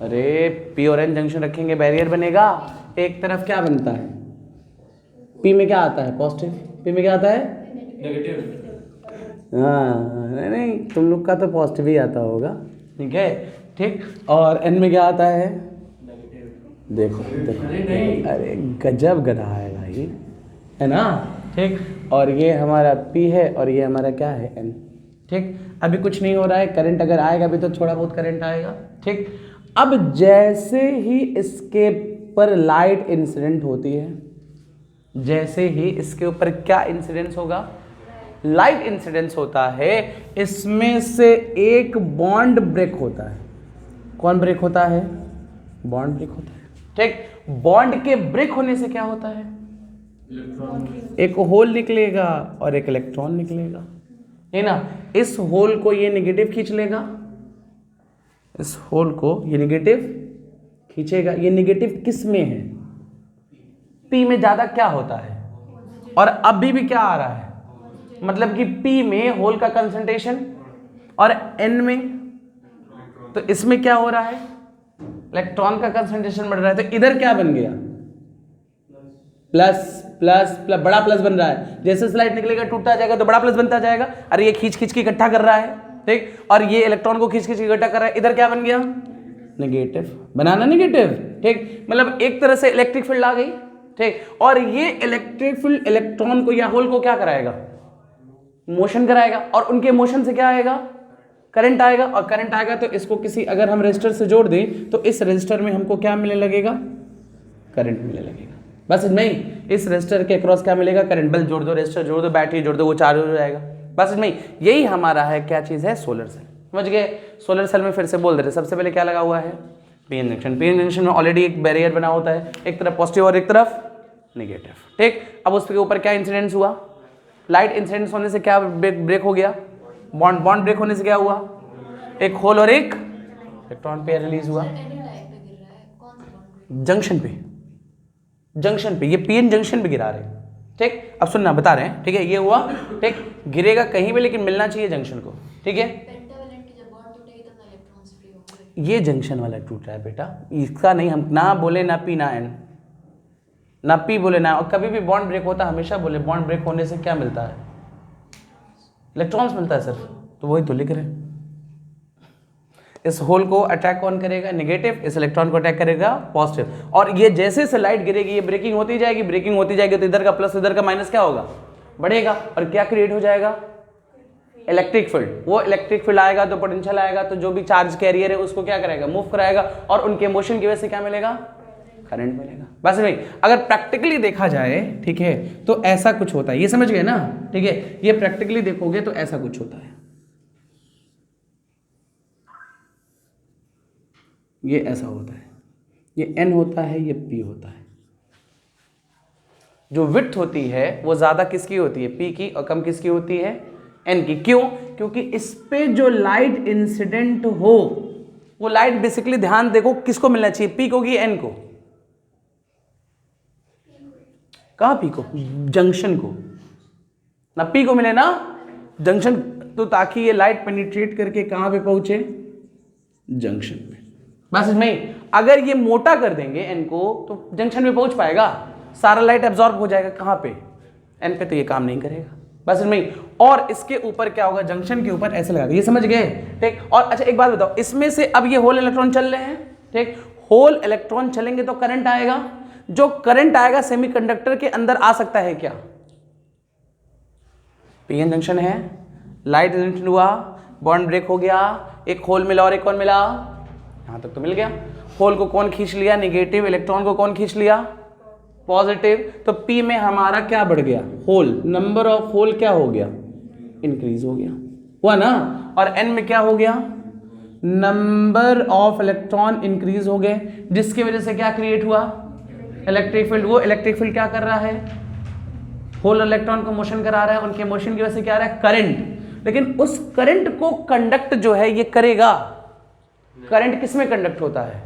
अरे पी और एन जंक्शन रखेंगे, बैरियर बनेगा। एक तरफ क्या बनता है? पी में क्या आता है? पॉजिटिव। पी में क्या आता है? नेगेटिव। हाँ, नहीं तुम लोग का तो पॉजिटिव ही आता होगा, ठीक है, ठीक। और एन में क्या आता है? नेगेटिव। देखो देखो, अरे गजब गधा है भाई, है ना, ठीक। और ये हमारा पी है और ये हमारा क्या है? एन, ठीक। अभी कुछ नहीं हो रहा है, करंट अगर आएगा अभी तो थोड़ा बहुत करंट आएगा, ठीक। अब जैसे ही इसके पर लाइट इंसिडेंट होती है, जैसे ही इसके ऊपर क्या इंसिडेंस होगा? लाइट इंसिडेंस होता है, इसमें से एक बॉन्ड ब्रेक होता है। कौन ब्रेक होता है? बॉन्ड ब्रेक होता है, ठीक। बॉन्ड के ब्रेक होने से क्या होता है? एक होल निकलेगा और एक इलेक्ट्रॉन निकलेगा, है ना। इस होल को ये नेगेटिव खींच लेगा, इस होल को ये नेगेटिव खींचेगा। ये नेगेटिव किस में है? पी में ज्यादा क्या होता है? और अभी भी क्या आ रहा है? मतलब कि पी में होल का कंसंट्रेशन और एन में, तो इसमें क्या हो रहा है? इलेक्ट्रॉन का कंसंट्रेशन बढ़ रहा है। तो इधर क्या बन गया? प्लस प्लस प्लस, बड़ा प्लस बन रहा है। जैसे स्लाइड निकलेगा टूटता जाएगा तो बड़ा प्लस बनता जाएगा। अरे ये खींच खींच के इकट्ठा कर रहा है, ठीक। और ये इलेक्ट्रॉन को खींच खींच के इकट्ठा कर रहा है। इधर क्या बन गया? नेगेटिव। बनाना नेगेटिव, ठीक। मतलब एक तरह से इलेक्ट्रिक फील्ड आ गई, ठीक। और ये इलेक्ट्रिक फील्ड इलेक्ट्रॉन को या होल को क्या कराएगा? मोशन कराएगा। और उनके मोशन से क्या आएगा? करंट आएगा। और करंट आएगा तो इसको किसी अगर हम रेजिस्टर से जोड़ दें तो इस रेजिस्टर में हमको क्या मिलने लगेगा? करंट मिलने लगेगा। बस नहीं, इस रेजिस्टर के अक्रॉस क्या मिलेगा? करंट। बल जोड़ दो, रेजिस्टर जोड़ दो, बैटरी जोड़ दो, वो चार्ज हो जाएगा। बस नहीं, यही हमारा है क्या चीज़ है? Solar cell. समझ गए? सोलर सेल में फिर से बोल दे रहे, सबसे पहले क्या लगा हुआ है? PN junction. पीएन जंक्शन में ऑलरेडी एक बैरियर बना होता है, एक तरफ पॉजिटिव और एक तरफ नेगेटिव, ठीक। अब उसके ऊपर क्या इंसिडेंस हुआ? लाइट इंसिडेंस होने से क्या ब्रेक हो गया? बॉन्ड ब्रेक होने से क्या हुआ? एक होल और एक इलेक्ट्रॉन पेयर रिलीज हुआ जंक्शन पे। जंक्शन पे ये पीएन जंक्शन पे गिरा रहे हैं, ठीक। अब सुनना, बता रहे हैं, ठीक है। ये हुआ, ठीक। गिरेगा कहीं भी लेकिन मिलना चाहिए जंक्शन को, ठीक है। ये जंक्शन वाला टूट रहा है बेटा, इसका नहीं। हम ना बोले ना पी ना एन, ना पी बोले ना। और कभी भी बॉन्ड ब्रेक होता है हमेशा बोले बॉन्ड ब्रेक होने से क्या मिलता है? इलेक्ट्रॉन्स मिलता है सिर्फ। तो वही तो लिख रहे हैं। इस होल को अटैक कौन करेगा? नेगेटिव। इस इलेक्ट्रॉन को अटैक करेगा पॉजिटिव। और ये जैसे से लाइट गिरेगी ये ब्रेकिंग होती जाएगी, ब्रेकिंग होती जाएगी, तो इधर का प्लस इधर का माइनस क्या होगा? बढ़ेगा। और क्या क्रिएट हो जाएगा? Electric field. वो इलेक्ट्रिक फील्ड आएगा तो पोटेंशियल आएगा, तो जो भी चार्ज कैरियर है उसको क्या करेगा? मूव कराएगा। और उनके मोशन की वजह से क्या मिलेगा? करंट मिलेगा। बस नहीं, अगर प्रैक्टिकली देखा जाए, ठीक है, तो ऐसा कुछ होता है। ये समझ गए ना, ठीक है। ये प्रैक्टिकली देखोगे तो ऐसा कुछ होता है। ये ऐसा होता है, ये एन होता है, ये पी होता है। जो विड्थ होती है वो ज्यादा किसकी होती है? पी की। और कम किसकी होती है? एन की। क्यों? क्योंकि इस पे जो लाइट इंसिडेंट हो वो लाइट बेसिकली, ध्यान देखो, किसको मिलना चाहिए? पी को कि एन को? कहाँ पी को? जंक्शन को ना। पी को मिले ना जंक्शन, तो ताकि ये लाइट पेनिट्रेट करके कहाँ पे पहुंचे? जंक्शन पे। बस नहीं, अगर ये मोटा कर देंगे एन को तो जंक्शन में पहुंच पाएगा, सारा लाइट एब्जॉर्ब हो जाएगा। कहाँ पे? एन पे। तो ये काम नहीं करेगा। बस नहीं। और इसके ऊपर क्या होगा? जंक्शन के ऊपर ऐसे लगा। ये समझ गए, ठीक। और अच्छा एक बात बताओ, इसमें से अब ये होल इलेक्ट्रॉन चल रहे हैं, ठीक। होल इलेक्ट्रॉन चलेंगे तो करंट आएगा। जो करंट आएगा सेमीकंडक्टर के अंदर आ सकता है क्या? पीएन जंक्शन है, लाइट इंसिडेंट हुआ, बॉन्ड ब्रेक हो गया, एक होल मिला और एक कौन मिला, यहाँ तक तो मिल गया। होल को कौन खींच लिया, नेगेटिव, इलेक्ट्रॉन को कौन खींच लिया, पॉजिटिव। तो P में हमारा क्या बढ़ गया, होल, नंबर ऑफ होल क्या हो गया, इंक्रीज हो गया, हुआ ना। और N में क्या हो गया, नंबर ऑफ इलेक्ट्रॉन इंक्रीज हो गए, जिसकी वजह से क्या क्रिएट हुआ, इलेक्ट्रिक फील्ड। वो इलेक्ट्रिक फील्ड क्या कर रहा है, होल इलेक्ट्रॉन को मोशन करा रहा है, उनके मोशन की वजह से क्या आ रहा है, करंट। लेकिन उस करंट को कंडक्ट जो है ये करेगा। करंट किस में कंडक्ट होता है,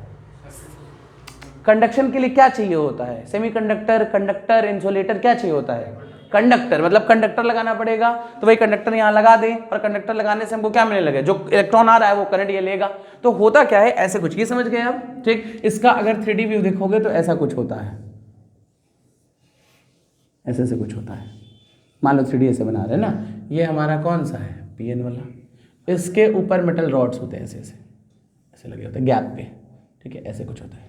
कंडक्शन के लिए क्या चाहिए होता है, सेमीकंडक्टर, कंडक्टर, इंसुलेटर, क्या चाहिए होता है, कंडक्टर। मतलब कंडक्टर लगाना पड़ेगा, तो वही कंडक्टर यहाँ लगा दें, और कंडक्टर लगाने से हमको क्या मिलने लगे, जो इलेक्ट्रॉन आ रहा है वो करंट ये लेगा। तो होता क्या है, ऐसे कुछ, ये समझ गए आप, ठीक। इसका अगर 3D व्यू देखोगे तो ऐसा कुछ होता है, ऐसे से कुछ होता है। मान लो 3D ऐसे बना रहे हैं ना, ये हमारा कौन सा है, PN वाला, इसके ऊपर मेटल रॉड्स होते हैं, ऐसे ऐसे ऐसे लगे होते हैं गैप पे, ठीक है, ऐसे कुछ होता है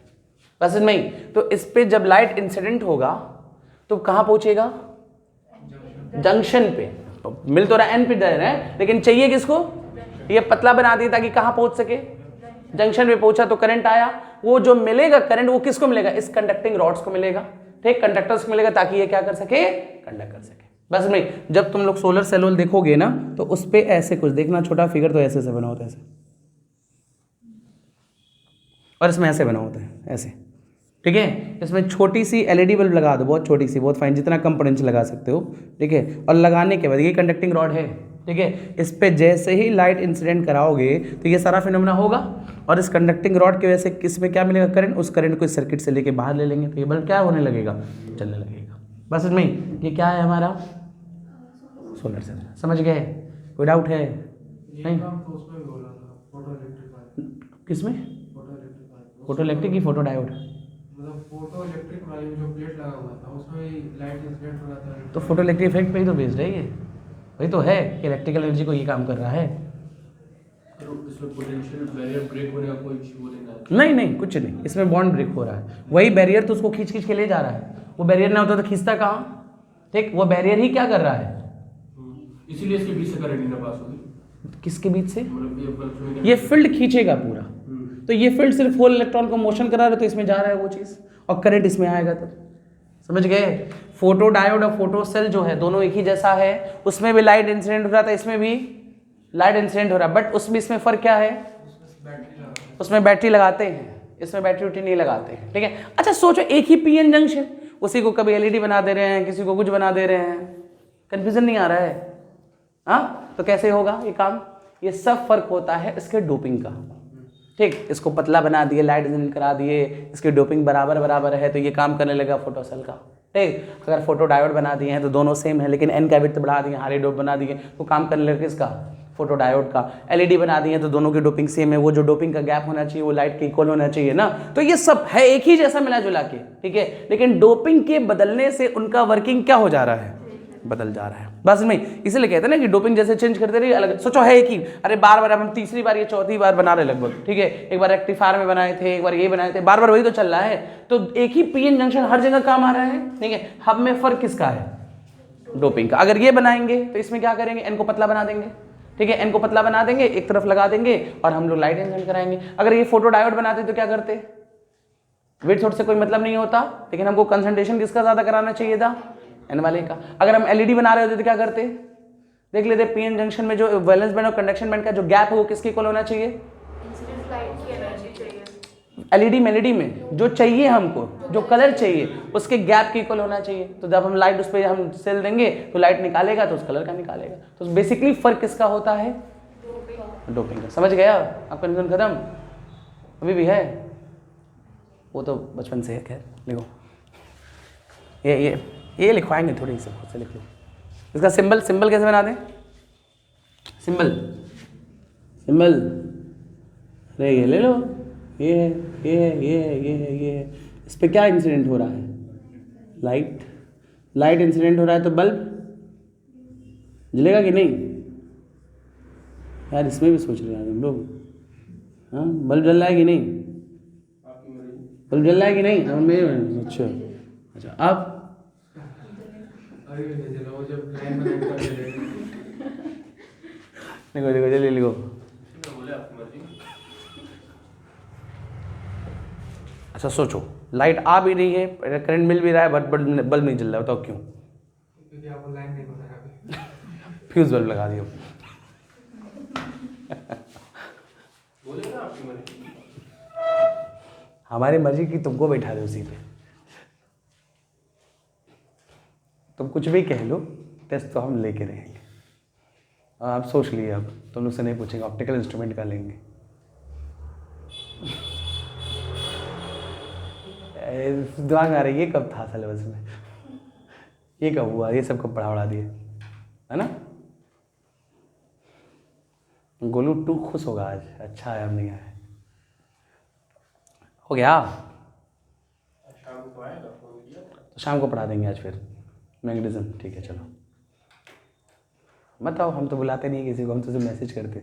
बस नहीं। तो इस पे जब लाइट इंसिडेंट होगा तो कहाँ पहुंचेगा, जंक्शन पे। मिल तो रहा है, N पे दे रहे हैं, लेकिन चाहिए किसको, ये पतला बना दिया ताकि कहाँ पहुंच सके, जंक्शन पे पहुंचा तो करंट आया। वो जो मिलेगा करंट वो किसको मिलेगा, इस कंडक्टिंग रॉड्स को मिलेगा, ठीक, कंडक्टर्स को मिलेगा, ताकि ये क्या कर सके, कंडक्ट कर सके। बस नहीं, जब तुम लोग सोलर सेल देखोगे ना तो उस पे ऐसे कुछ देखना, छोटा फिगर तो ऐसे से बना होता है ऐसे, और इसमें ऐसे बना होता है ऐसे, ठीक है। इसमें छोटी सी LED बल्ब लगा दो, बहुत छोटी सी, बहुत फाइन, जितना कम पोटेंशियल लगा सकते हो, ठीक है। और लगाने के बाद ये कंडक्टिंग रॉड है, ठीक है, इस पे जैसे ही लाइट इंसिडेंट कराओगे तो ये सारा फिनोमेना होगा, और इस कंडक्टिंग रॉड की वजह से किस में क्या मिलेगा, करंट। उस करंट को इस सर्किट से लेके बाहर ले लेंगे तो ये बल्ब क्या होने लगेगा, चलने लगेगा। बस इसमें ये क्या है हमारा सोलर सेल, समझ गए, कोई डाउट है नहीं। किसमें, फोटो इलेक्ट्रिक की फोटो डायोड, मतलब फोटो इलेक्ट्रिक वाली जो प्लेट लगा हुआ था उसमें लाइट इंसिडेंट हो रहा था, तो फोटो इलेक्ट्रिक इफेक्ट पे ही तो बेस्ड है ये, वही तो है कि इलेक्ट्रिकल एनर्जी को ये काम कर रहा है। इसमें पोटेंशियल बैरियर ब्रेक होने का कोई वो नहीं, नहीं नहीं कुछ नहीं, इसमें बॉन्ड ब्रेक हो रहा है, वही बैरियर तो उसको खींच खींच के ले जा रहा है। वो बैरियर ना होता तो खींचता कहाँ, ठीक, वो बैरियर ही क्या कर रहा है, इसीलिए इसके बीच से करंट नहीं पास होगी। किसके बीच से, मतलब ये फील्ड खींचेगा पूरा, तो ये फील्ड सिर्फ होल इलेक्ट्रॉन को मोशन करा रहा है, तो इसमें जा रहा है वो चीज़, और करंट इसमें आएगा तब, समझ गए। फोटो डायोड और फोटो सेल जो है दोनों एक ही जैसा है, उसमें भी लाइट इंसिडेंट हो रहा था, इसमें भी लाइट इंसिडेंट हो रहा है, बट उसमें इसमें फ़र्क क्या है, उसमें बैटरी लगाते हैं, इसमें बैटरी उटरी नहीं लगाते हैं, ठीक है। अच्छा सोचो, एक ही PN जंक्शन, उसी को कभी LED बना दे रहे हैं, किसी को कुछ बना दे रहे हैं, कन्फ्यूजन नहीं आ रहा है, हाँ। तो कैसे होगा ये काम, ये सब फर्क होता है इसके डोपिंग का, ठीक। इसको पतला बना दिए, लाइट इंसिडेंट करा दिए, इसकी डोपिंग बराबर बराबर है तो ये काम करने लगा फोटो सेल का, ठीक। अगर फोटो डायोड बना दिए हैं तो दोनों सेम है, लेकिन N का विड्थ बढ़ा दिए, हाई डोप बना दिए, तो काम करने लगा किसका, फोटो डायोड का। LED बना दिए तो दोनों की डोपिंग सेम है, वो जो डोपिंग का गैप होना चाहिए वो लाइट के इक्वल होना चाहिए ना। तो ये सब है एक ही जैसा मिला जुला के, ठीक है, लेकिन डोपिंग के बदलने से उनका वर्किंग क्या हो जा रहा है, बदल जा रहा है। बस में इसीलिए कहते हैं ना कि डोपिंग जैसे चेंज करते रहिए, अलग सोचो है एक ही, अरे बार बार हम तीसरी बार ये चौथी बार बना रहे लगभग, ठीक है। एक बार रेक्टिफायर में बनाए थे, एक बार ये बनाए थे, बार बार वही तो चल रहा है। तो एक ही PN जंक्शन हर जगह काम आ रहा है, ठीक है। हब में फर्क किसका है, डोपिंग का। अगर ये बनाएंगे तो इसमें क्या करेंगे, N को पतला बना देंगे, ठीक है, N को पतला बना देंगे, एक तरफ लगा देंगे और हम लोग लाइट इंसिडेंट कराएंगे। अगर ये फोटो डायोड बनाते तो क्या करते, विड्थ थोड़ा से कोई मतलब नहीं होता, लेकिन हमको कंसंट्रेशन किसका ज्यादा कराना चाहिए था, N वाले का। अगर हम LED बना रहे होते तो क्या करते, देख लेते PN जंक्शन में जो वैलेंस बैंड और कंडक्शन बैंड का जो गैप है वो किसके इक्वल होना चाहिए, इंसिडेंट लाइट की एनर्जी चाहिए, LED में जो चाहिए हमको, जो कलर चाहिए उसके गैप के इक्वल होना चाहिए। तो जब हम लाइट उस पर हम सेल देंगे तो लाइट निकालेगा तो उस कलर का निकालेगा। तो बेसिकली फर्क किसका होता है, डोपिंग का। समझ गया, आपका कंफ्यूजन खत्म, अभी भी है, वो तो बचपन से है, खैर लिखो, ये लिखवाएंगे थोड़ी सी, खुद से लिख लो। इसका सिंबल कैसे बना दें, सिंबल अरे ये ले लो, ये इस पे क्या इंसिडेंट हो रहा है, लाइट इंसिडेंट हो रहा है, तो बल्ब जलेगा कि नहीं यार, इसमें भी सोच रहे हैं हम लोग, हाँ बल्ब जल रहा है कि नहीं, बल्ब जल रहा है कि नहीं, अच्छा आप लिखो लिखो जल्दी लिखो। बोले आपकी मर्जी। अच्छा सोचो, लाइट आ भी रही है, करंट मिल भी रहा है, बट बल्ब नहीं जल रहा है, बताओ क्यों? क्योंकि आपको लाइन नहीं बताया अभी। फ्यूज बल्ब लगा दियो। बोले ना आपकी मर्जी। हमारी मर्जी की तुमको बैठा दे उसी पे, तुम कुछ भी कह लो, टेस्ट तो हम लेके रहेंगे। आप सोच लिए, अब तुम लोग से नहीं पूछेंगे, ऑप्टिकल इंस्ट्रूमेंट का लेंगे। दिमाग में आ रही है, ये कब था सिलेबस में, ये कब हुआ, ये सब कब पढ़ा दिए, है ना? गोलू टू खुश होगा आज, अच्छा है हम नहीं आए। हो गया? शाम को आएगा, फोन किया था। तो शाम को पढ़ा देंगे आज फिर मैग्नेटिज्म, ठीक है चलो। बताओ, हम तो बुलाते नहीं किसी को, हम तो सिर्फ मैसेज करते।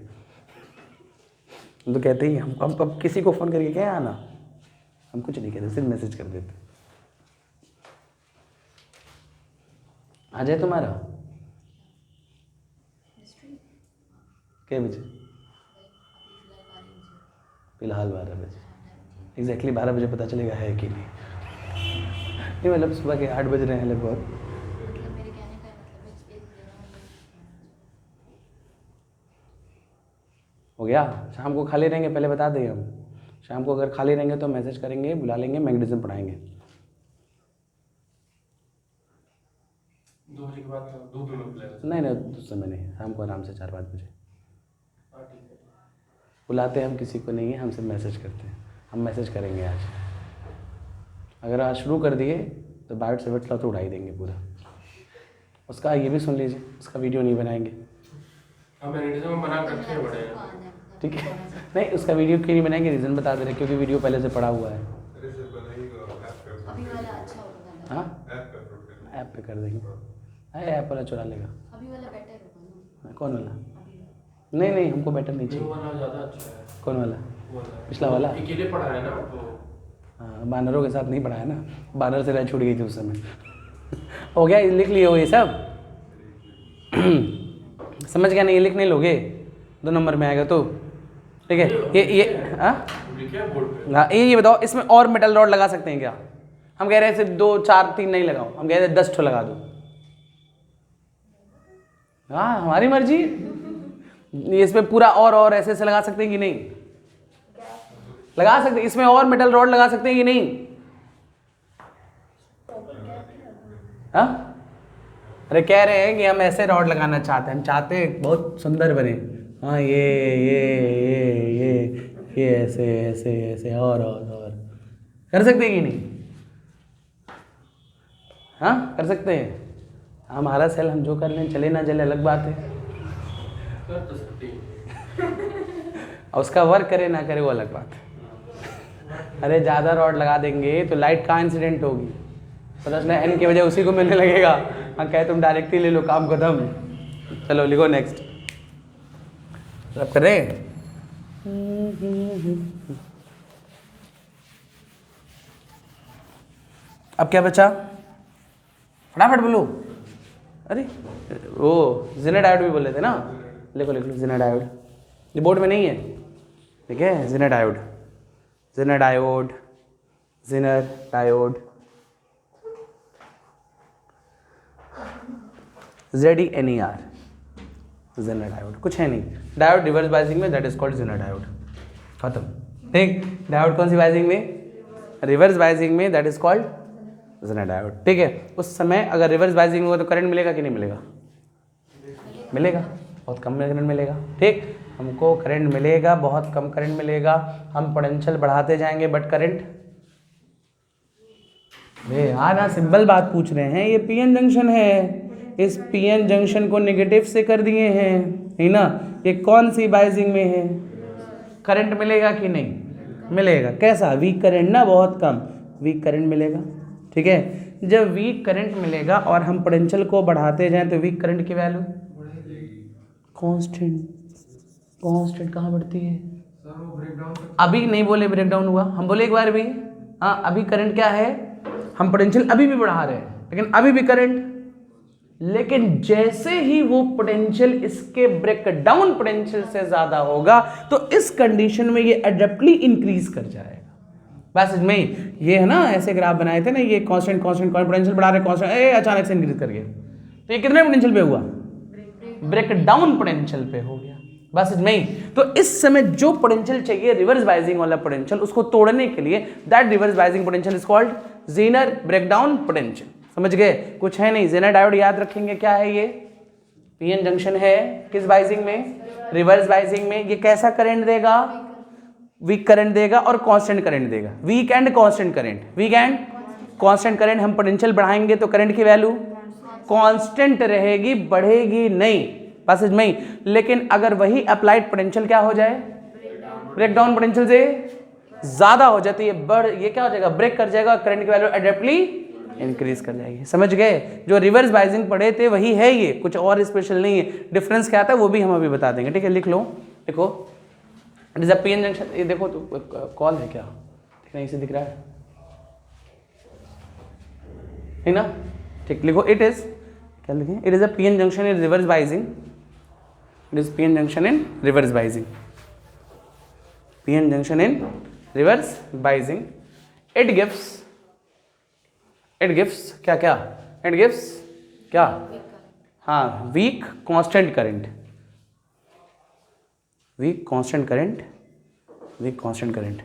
हम तो कहते ही हम अब किसी को फ़ोन करके क्या आना, हम कुछ नहीं कहते, सिर्फ मैसेज कर देते। आ जाए तुम्हारा क्या बजे? फिलहाल 12 बजे। एग्जैक्टली 12 बजे पता चलेगा है कि नहीं मतलब सुबह के 8 बज रहे हैं लगभग। हो गया? शाम को खाली रहेंगे, पहले बता दें हम, शाम को अगर खाली रहेंगे तो मैसेज करेंगे, बुला लेंगे, मैग्नेटिज्म पढ़ाएंगे। 2 बजे के बाद धूप में खुलेगा। नहीं उस समय नहीं, शाम को आराम से 4-5 बजे हाँ ठीक है। बुलाते हैं हम, किसी को नहीं है, हम सिर्फ मैसेज करते हैं। हम मैसेज करेंगे आज, अगर आज शुरू कर दिए तो बायोट सेवर्ट तो उड़ा ही देंगे पूरा। उसका ये भी सुन लीजिए, उसका वीडियो नहीं बनाएंगे, हम मैग्नेटिज्म में बना कर रखे बड़े हैं। ठीक है? नहीं उसका वीडियो क्यों नहीं बनाएंगे, रीज़न बता दे रहे, क्योंकि वीडियो पहले से पड़ा हुआ है। हाँ ऐप पे कर देंगे, अरे ऐप वाला चुरा लेगा। अभी वाला बेटर है। कौन वाला? नहीं हमको बेटर नहीं वो चाहिए। वाला ज़्यादा अच्छा है। कौन वाला? वो वाला। पिछला वाला? अकेले पढ़ा है ना तो। हाँ बानरों के साथ नहीं पढ़ा है ना, बानर से राह छूट गई थी उस समय। हो गया, लिख लिए हो ये सब? समझ गया नहीं, ये लिख नहीं लोगे 2 नंबर में आएगा तो ठीक है। ये हाँ लिखे हैं बोर्ड पे। हाँ ये बताओ, इसमें और मेटल रॉड लगा सकते हैं क्या? हम कह रहे हैं सिर्फ 2 4 3 नहीं लगाओ, हम कह रहे हैं 10 ठो लगा दो। हाँ हमारी मर्जी, इसमें पूरा और ऐसे लगा सकते हैं कि नहीं? लगा सकते, इसमें और मेटल रॉड लगा सकते हैं कि नहीं? हाँ अरे कह रहे हैं कि हम ऐसे रॉड लगाना चाहते हैं, हम चाहते हैं बहुत सुंदर बने। हाँ ये ऐसे और कर सकते हैं कि नहीं? हाँ कर सकते हैं। हमारा सेल हम जो कर लें, चले ना चले अलग बात है, कर तो सकते हैं। और उसका वर्क करे ना करे वो अलग बात है। अरे ज़्यादा रॉड लगा देंगे तो लाइट कहाँ इंसिडेंट होगी, पता चला एन की वजह उसी को मिलने लगेगा। हाँ कहे तुम डायरेक्ट ही ले लो, काम खत्म। चलो लिखो नेक्स्ट, अब कर रहे हैं। अब क्या बचा, फटाफट बोलो। अरे वो जिनर डायोड भी बोले थे ना, लिखो लिख लो जिनर डायोड, ये बोर्ड में नहीं है, ठीक है? Zener diode, zener diode, zener diode, ZENER, zener diode, कुछ है नहीं। डायोड रिवर्स बाइजिंग में, that is called zener diode, खत्म। ठीक, डायोड कौन सी बाइजिंग में? रिवर्स बाइजिंग में, that is called zener diode. ठीक है, उस समय अगर रिवर्स बाइजिंग होगा तो करंट मिलेगा कि नहीं मिलेगा? मिलेगा, बहुत कम करंट मिलेगा। ठीक, हमको करंट मिलेगा, बहुत कम करंट मिलेगा, हम पोटेंशियल बढ़ाते जाएंगे बट करंट। यार ना सिंपल बात पूछ रहे हैं, ये पीएन जंक्शन है, इस पीएन जंक्शन को नेगेटिव से कर दिए हैं, है ना? ये कौन सी बाइजिंग में है? करंट मिलेगा कि नहीं मिलेगा? कैसा? वीक करंट ना, बहुत कम वीक करंट मिलेगा। ठीक है, जब वीक करंट मिलेगा और हम पोटेंशियल को बढ़ाते जाएं तो वीक करंट की वैल्यू कांस्टेंट कहाँ बढ़ती है? सर वो ब्रेकडाउन अभी नहीं बोले ब्रेकडाउन हुआ, हम बोले एक बार भी। हाँ अभी करंट क्या है, हम पोटेंशियल अभी भी बढ़ा रहे हैं लेकिन अभी भी करंट लेकिन जैसे ही वो पोटेंशियल इसके ब्रेक डाउन पोटेंशियल से ज्यादा होगा तो इस कंडीशन में ये एडप्टली इंक्रीज कर जाएगा। बस में ये है ना, ऐसे ग्राफ बनाए थे ना, ये कांस्टेंट कांस्टेंट पोटेंशियल बढ़ा रहे, कांस्टेंट अचानक से इंक्रीज कर गया, तो ये कितने पोटेंशियल पे हुआ? ब्रेक डाउन पोटेंशियल पे हो गया। बस में ही तो इस समय जो पोटेंशियल चाहिए रिवर्स बाइजिंग वाला पोटेंशियल, उसको तोड़ने के लिए that reverse biasing potential is called Zener breakdown potential. समझ गए? कुछ है नहीं, ज़ीनर डायोड याद रखेंगे क्या है ये? पीएन जंक्शन है किस बाइजिंग में? रिवर्स बाइजिंग में। ये कैसा करंट देगा? वीक करंट देगा और कांस्टेंट करंट देगा। Weak and constant current, weak and constant current. हम पोटेंशियल बढ़ाएंगे तो करंट की वैल्यू कांस्टेंट रहेगी, बढ़ेगी नहीं। पैसेज में ही। लेकिन अगर वही अप्लाइड पोटेंशियल क्या हो जाए? ब्रेकडाउन पोटेंशियल से ज्यादा हो जाती है, ये क्या हो जाएगा? ब्रेक कर जाएगा, करंट की वैल्यू एडप्टली इंक्रीज कर जाएगी। समझ गए? जो रिवर्स बाइजिंग पढ़े थे वही है ये, कुछ और स्पेशल नहीं है। डिफरेंस क्या आता है वो भी हम अभी बता देंगे। ठीक है, लिख लो। देखो it is a PN junction. ये देखो तो कॉल है क्या? ठीक है, इसे दिख रहा है ठीक ना? ठीक, लिखो इट इज, क्या लिखें? It is a PN junction in reverse biasing. It is PN junction in reverse biasing. PN junction in reverse biasing. It gives क्या क्या? It gives क्या? हाँ, weak constant current. Weak constant current. Weak constant current.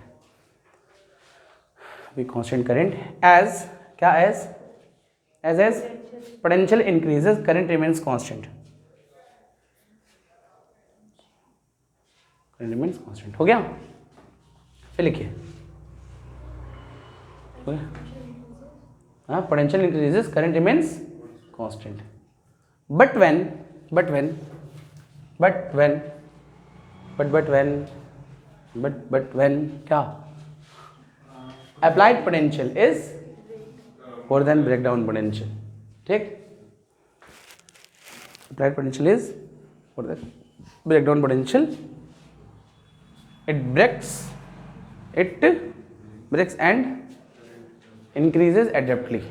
Weak constant current as क्या? As potential increases, current remains constant. Remains constant. हो गया? फिर लिखिए। हाँ, potential increases, current remains constant. But when क्या? Applied potential is more than breakdown potential. ठीक? Applied potential is more than breakdown potential. It breaks and increases abruptly.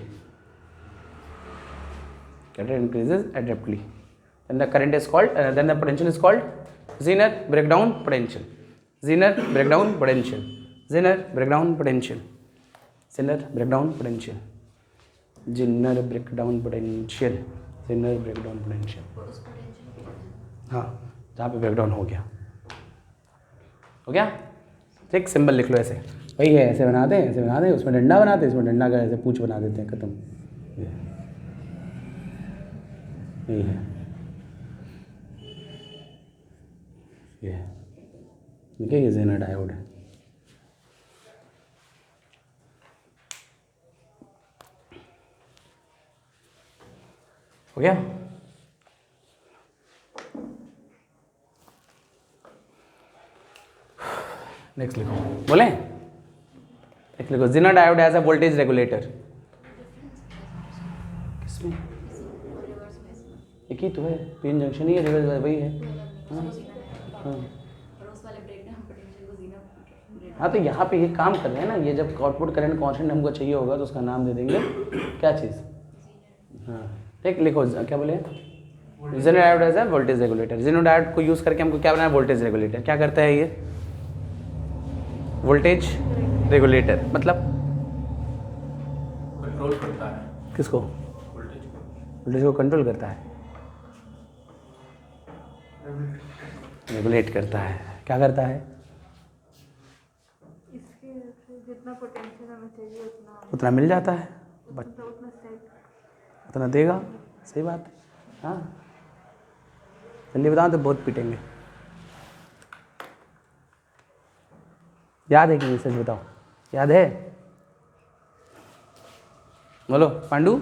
Current increases abruptly. Then the current is called, then the potential is called Zener breakdown potential. Zener breakdown potential. Zener breakdown potential. Zener breakdown potential. Zener breakdown potential. Zener breakdown potential. हाँ, जहाँ पे breakdown हो गया। हो गया? ठीक, symbol लिख लो ऐसे। वही है, ऐसे बनाते हैं, ऐसे बनाते हैं, उसमें डंडा बनाते हैं, इसमें डंडा का ऐसे पूछ बना देते हैं, खत्म। यही है, ये ठीक है, ये ज़ेनर डायोड है। हो गया? नेक्स्ट लिखो, बोले? नेक्स्ट लिखो, zener diode as a voltage regulator. किसमें? एक ही तो है, पीएन जंक्शन ही है, रिवर्स वही है। हाँ, तो यहाँ पे ये काम कर रहे हैं ना, ये जब आउटपुट करंट कांस्टेंट हमको चाहिए होगा तो उसका नाम दे देंगे क्या चीज़? हाँ, ठीक, लिखो क्या बोले? Zener diode as a voltage regulator. Zener diode को यूज़ करके हमको क्या बनाया? Voltage regulator. क्या करता है ये? वोल्टेज रेगुलेटर मतलब कंट्रोल करता है। किसको? वोल्टेज को कंट्रोल करता है, रेगुलेट करता है। क्या करता है? इसके जितना पोटेंशियल हमें चाहिए उतना मिल जाता है, उतना सेट उतना देगा। सही बात है। हाँ, जल्दी बताओ तो बहुत पीटेंगे। याद है कि नहीं? सच बताओ, याद है? बोलो पांडू।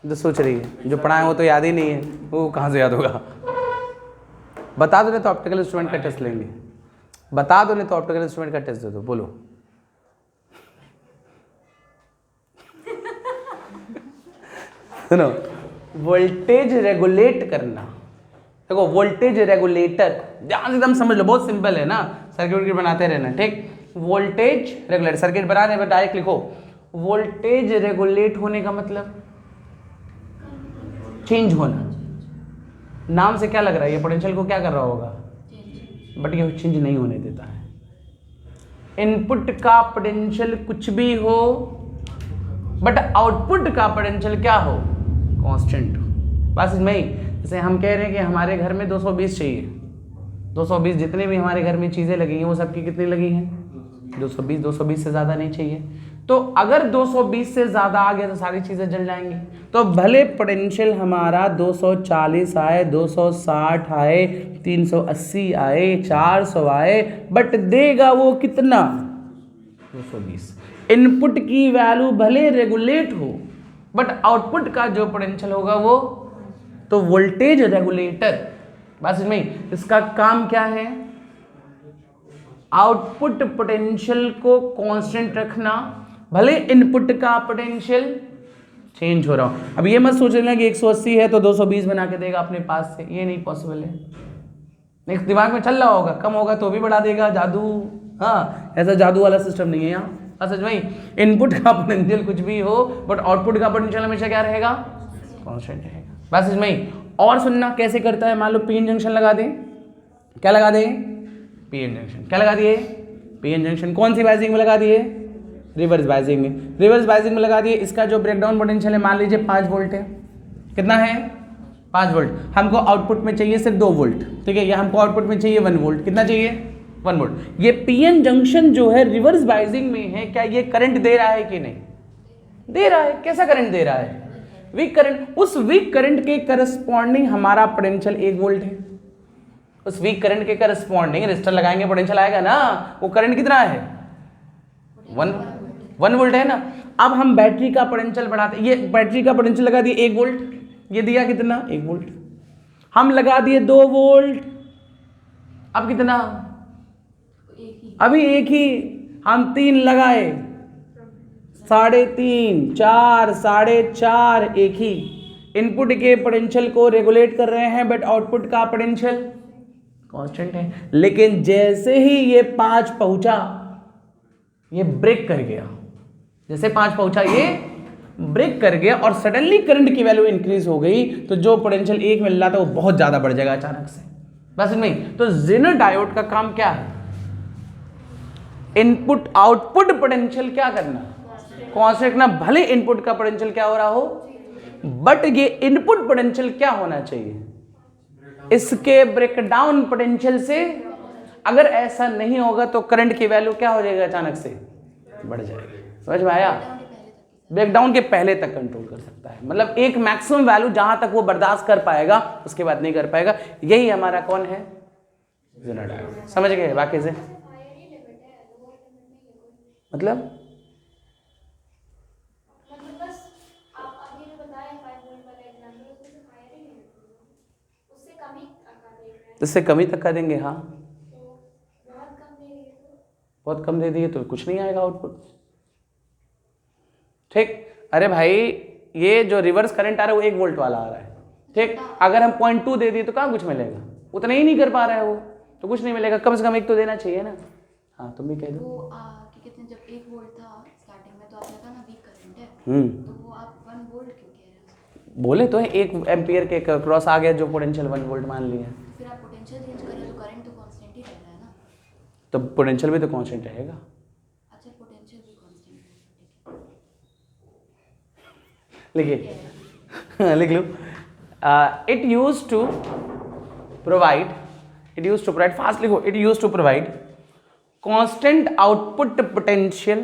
तो सोच रही है, जो पढ़ाए वो तो याद ही नहीं है, वो कहाँ से याद होगा? बता दो नहीं तो ऑप्टिकल इंस्ट्रूमेंट का टेस्ट लेंगे। बता दो नहीं तो ऑप्टिकल इंस्ट्रूमेंट का टेस्ट दे दो। बोलो। सुनो, वोल्टेज रेगुलेट करना। देखो, वोल्टेज रेगुलेटर ध्यान से एकदम समझ लो, बहुत सिंपल है ना, सर्किट बनाते रहना। ठीक, वोल्टेज रेगुलेटर, सर्किट बना दे, डायरेक्ट लिखो वोल्टेज रेगुलेट होने का मतलब चेंज होना। नाम से क्या लग रहा है, ये पोटेंशियल को क्या कर रहा होगा, बट ये चेंज नहीं होने देता है। इनपुट का पोटेंशियल कुछ भी हो, बट आउटपुट का पोटेंशियल क्या हो, कांस्टेंट हो। बस इसमें ही, जैसे हम कह रहे हैं कि हमारे घर में 220 चाहिए, 220 जितने भी हमारे घर में चीज़ें लगी हैं वो सबकी कितनी लगी हैं, 220। 220 से ज़्यादा नहीं चाहिए। तो अगर 220 से ज़्यादा आ गया तो सारी चीज़ें जल जाएंगी। तो भले पोटेंशियल हमारा 240 आए, 260 आए, 380 आए, 400 आए, बट देगा वो कितना, 220। इनपुट की वैल्यू भले रेगुलेट हो, बट आउटपुट का जो पोटेंशियल होगा वो, तो वोल्टेज रेगुलेटर, बस इसमें इसका काम क्या है, आउटपुट पोटेंशियल को कांस्टेंट रखना, भले इनपुट का पोटेंशियल चेंज हो रहा हो। अब ये मत सोच लेना कि 180 है तो 220 बना के देगा अपने पास से, ये नहीं पॉसिबल है। नेक्स्ट दिमाग में चल रहा होगा, कम होगा तो भी बढ़ा देगा, जादू, हाँ ऐसा जादू वाला सिस्टम नहीं है यहाँ। सच में इनपुट का पोटेंशियल कुछ भी हो, बट आउटपुट का पोटेंशियल हमेशा क्या रहेगा, कांस्टेंट रहेगा। बस इसमें ही। और सुनना कैसे करता है, मान लो पीएन जंक्शन लगा दें, क्या लगा दें, पीएन जंक्शन, क्या लगा दिए, पीएन जंक्शन। कौन सी बाइजिंग में लगा दिए, रिवर्स बाइजिंग में। रिवर्स बाइजिंग में लगा दिए, इसका जो ब्रेकडाउन पोटेंशियल है मान लीजिए 5 वोल्ट है, कितना है, 5 वोल्ट। हमको आउटपुट में चाहिए सिर्फ 2 वोल्ट, ठीक है, या हमको आउटपुट में चाहिए 1 वोल्ट, कितना चाहिए, 1 वोल्ट। ये पीएन जंक्शन जो है रिवर्स बाइजिंग में है, क्या ये करंट दे रहा है कि नहीं, दे रहा है। कैसा करंट दे रहा है, वीक करंट। उस वीक करंट के करस्पॉन्डिंग हमारा पोटेंशियल 1 वोल्ट है। उस वीक करंट के करस्पॉन्डिंग रेजिस्टर लगाएंगे, पोटेंशियल आएगा ना, वो करंट कितना है, 1 वोल्ट है ना। अब हम बैटरी का पोटेंशियल बढ़ाते, ये बैटरी का पोटेंशियल लगा दिए 1 वोल्ट, ये दिया कितना, 1 वोल्ट। हम लगा दिए 2 वोल्ट, अब कितना, अभी एक ही। हम 3 लगाए, 3.5, 4, 4.5, एक ही। इनपुट के पोटेंशियल को रेगुलेट कर रहे हैं, बट आउटपुट का पोटेंशियल कांस्टेंट है। लेकिन जैसे ही ये 5 पहुंचा, ये ब्रेक कर गया। जैसे 5 पहुंचा, ये ब्रेक कर गया और सडनली करंट की वैल्यू इंक्रीज हो गई, तो जो पोटेंशियल 1 मिल रहा था वो बहुत ज्यादा बढ़ जाएगा अचानक से। बस नहीं। तो जेनर डायोड का काम क्या है, इनपुट आउटपुट पोटेंशियल क्या करना, कांस्टेंट रखना। भले इनपुट का पोटेंशियल क्या हो रहा हो, बट ये इनपुट पोटेंशियल क्या होना चाहिए, इसके ब्रेकडाउन पोटेंशियल से। अगर ऐसा नहीं होगा तो करंट की वैल्यू क्या हो जाएगा, अचानक से बढ़ जाएगी। समझ में आया, ब्रेकडाउन के पहले तक कंट्रोल कर सकता है, मतलब एक मैक्सिमम वैल्यू जहां तक वो बर्दाश्त कर पाएगा, उसके बाद नहीं कर पाएगा। यही हमारा कौन है, जेनर डायोड। समझ गए बाकी से, मतलब बस आप अभी जो बताए 5 वोल्ट वाला एग्जांपल, उसमें से हायर ही नहीं है, उससे कम ही आकार देख रहे हैं, इससे कमी तक का देंगे। हाँ, तो बहुत कम दे दिए तो बहुत कम दे दिए तो कुछ नहीं आएगा आउटपुट। ठीक, अरे भाई ये जो रिवर्स करंट आ रहा है वो 1 वोल्ट वाला आ रहा है, ठीक। अगर हम 0.2 दे दिए तो कहाँ कुछ मिलेगा, उतना ही नहीं कर पा रहा है वो, तो कुछ नहीं मिलेगा। कम से कम 1 तो देना चाहिए ना। हाँ तुम भी कह दो। वो कि कितने, जब 1 वोल्ट था स्टार्टिंग में तो आपने कहा ना वीक करंट है, तो वो आप 1 वोल्ट क्यों कह रहे हैं, बोले तो है 1 एम्पियर के क्रॉस आ गया जो पोटेंशियल 1 वोल्ट मान लिया, फिर आप पोटेंशियल चेंज करें तो करंट तो कांस्टेंट ही रहता है ना। तो पोटेंशियल भी तो कांस्टेंट रहेगा। अच्छा, पोटेंशियल भी कांस्टेंट है, लिखिए लिख लो। It use to provide fast लिखो, it use to provide constant output potential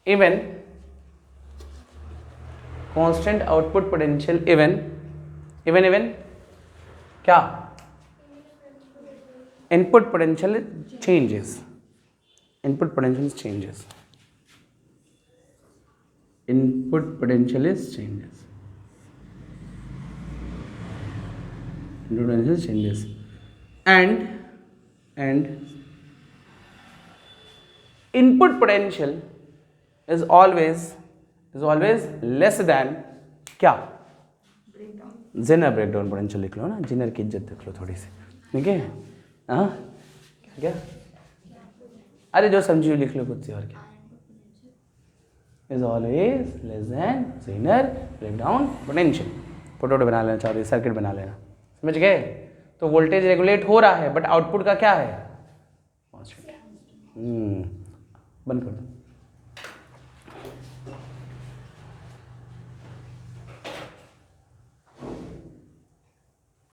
even constant output potential even क्या, input potential changes, input potential changes, input potential is changes, input potential changes, and input potential is always less than क्या, Zener breakdown potential लिख लो ना, Jenner की इज्जत देख लो थोड़ी सी, ठीक है। हाँ क्या, अरे जो समझी लिख लो खुद से, और क्या। Is always less than zener breakdown potential. Photo बना लेना चाहो, सर्किट बना लेना, समझ गए। तो वोल्टेज रेगुलेट हो रहा है बट आउटपुट का क्या है, बंद कर दो।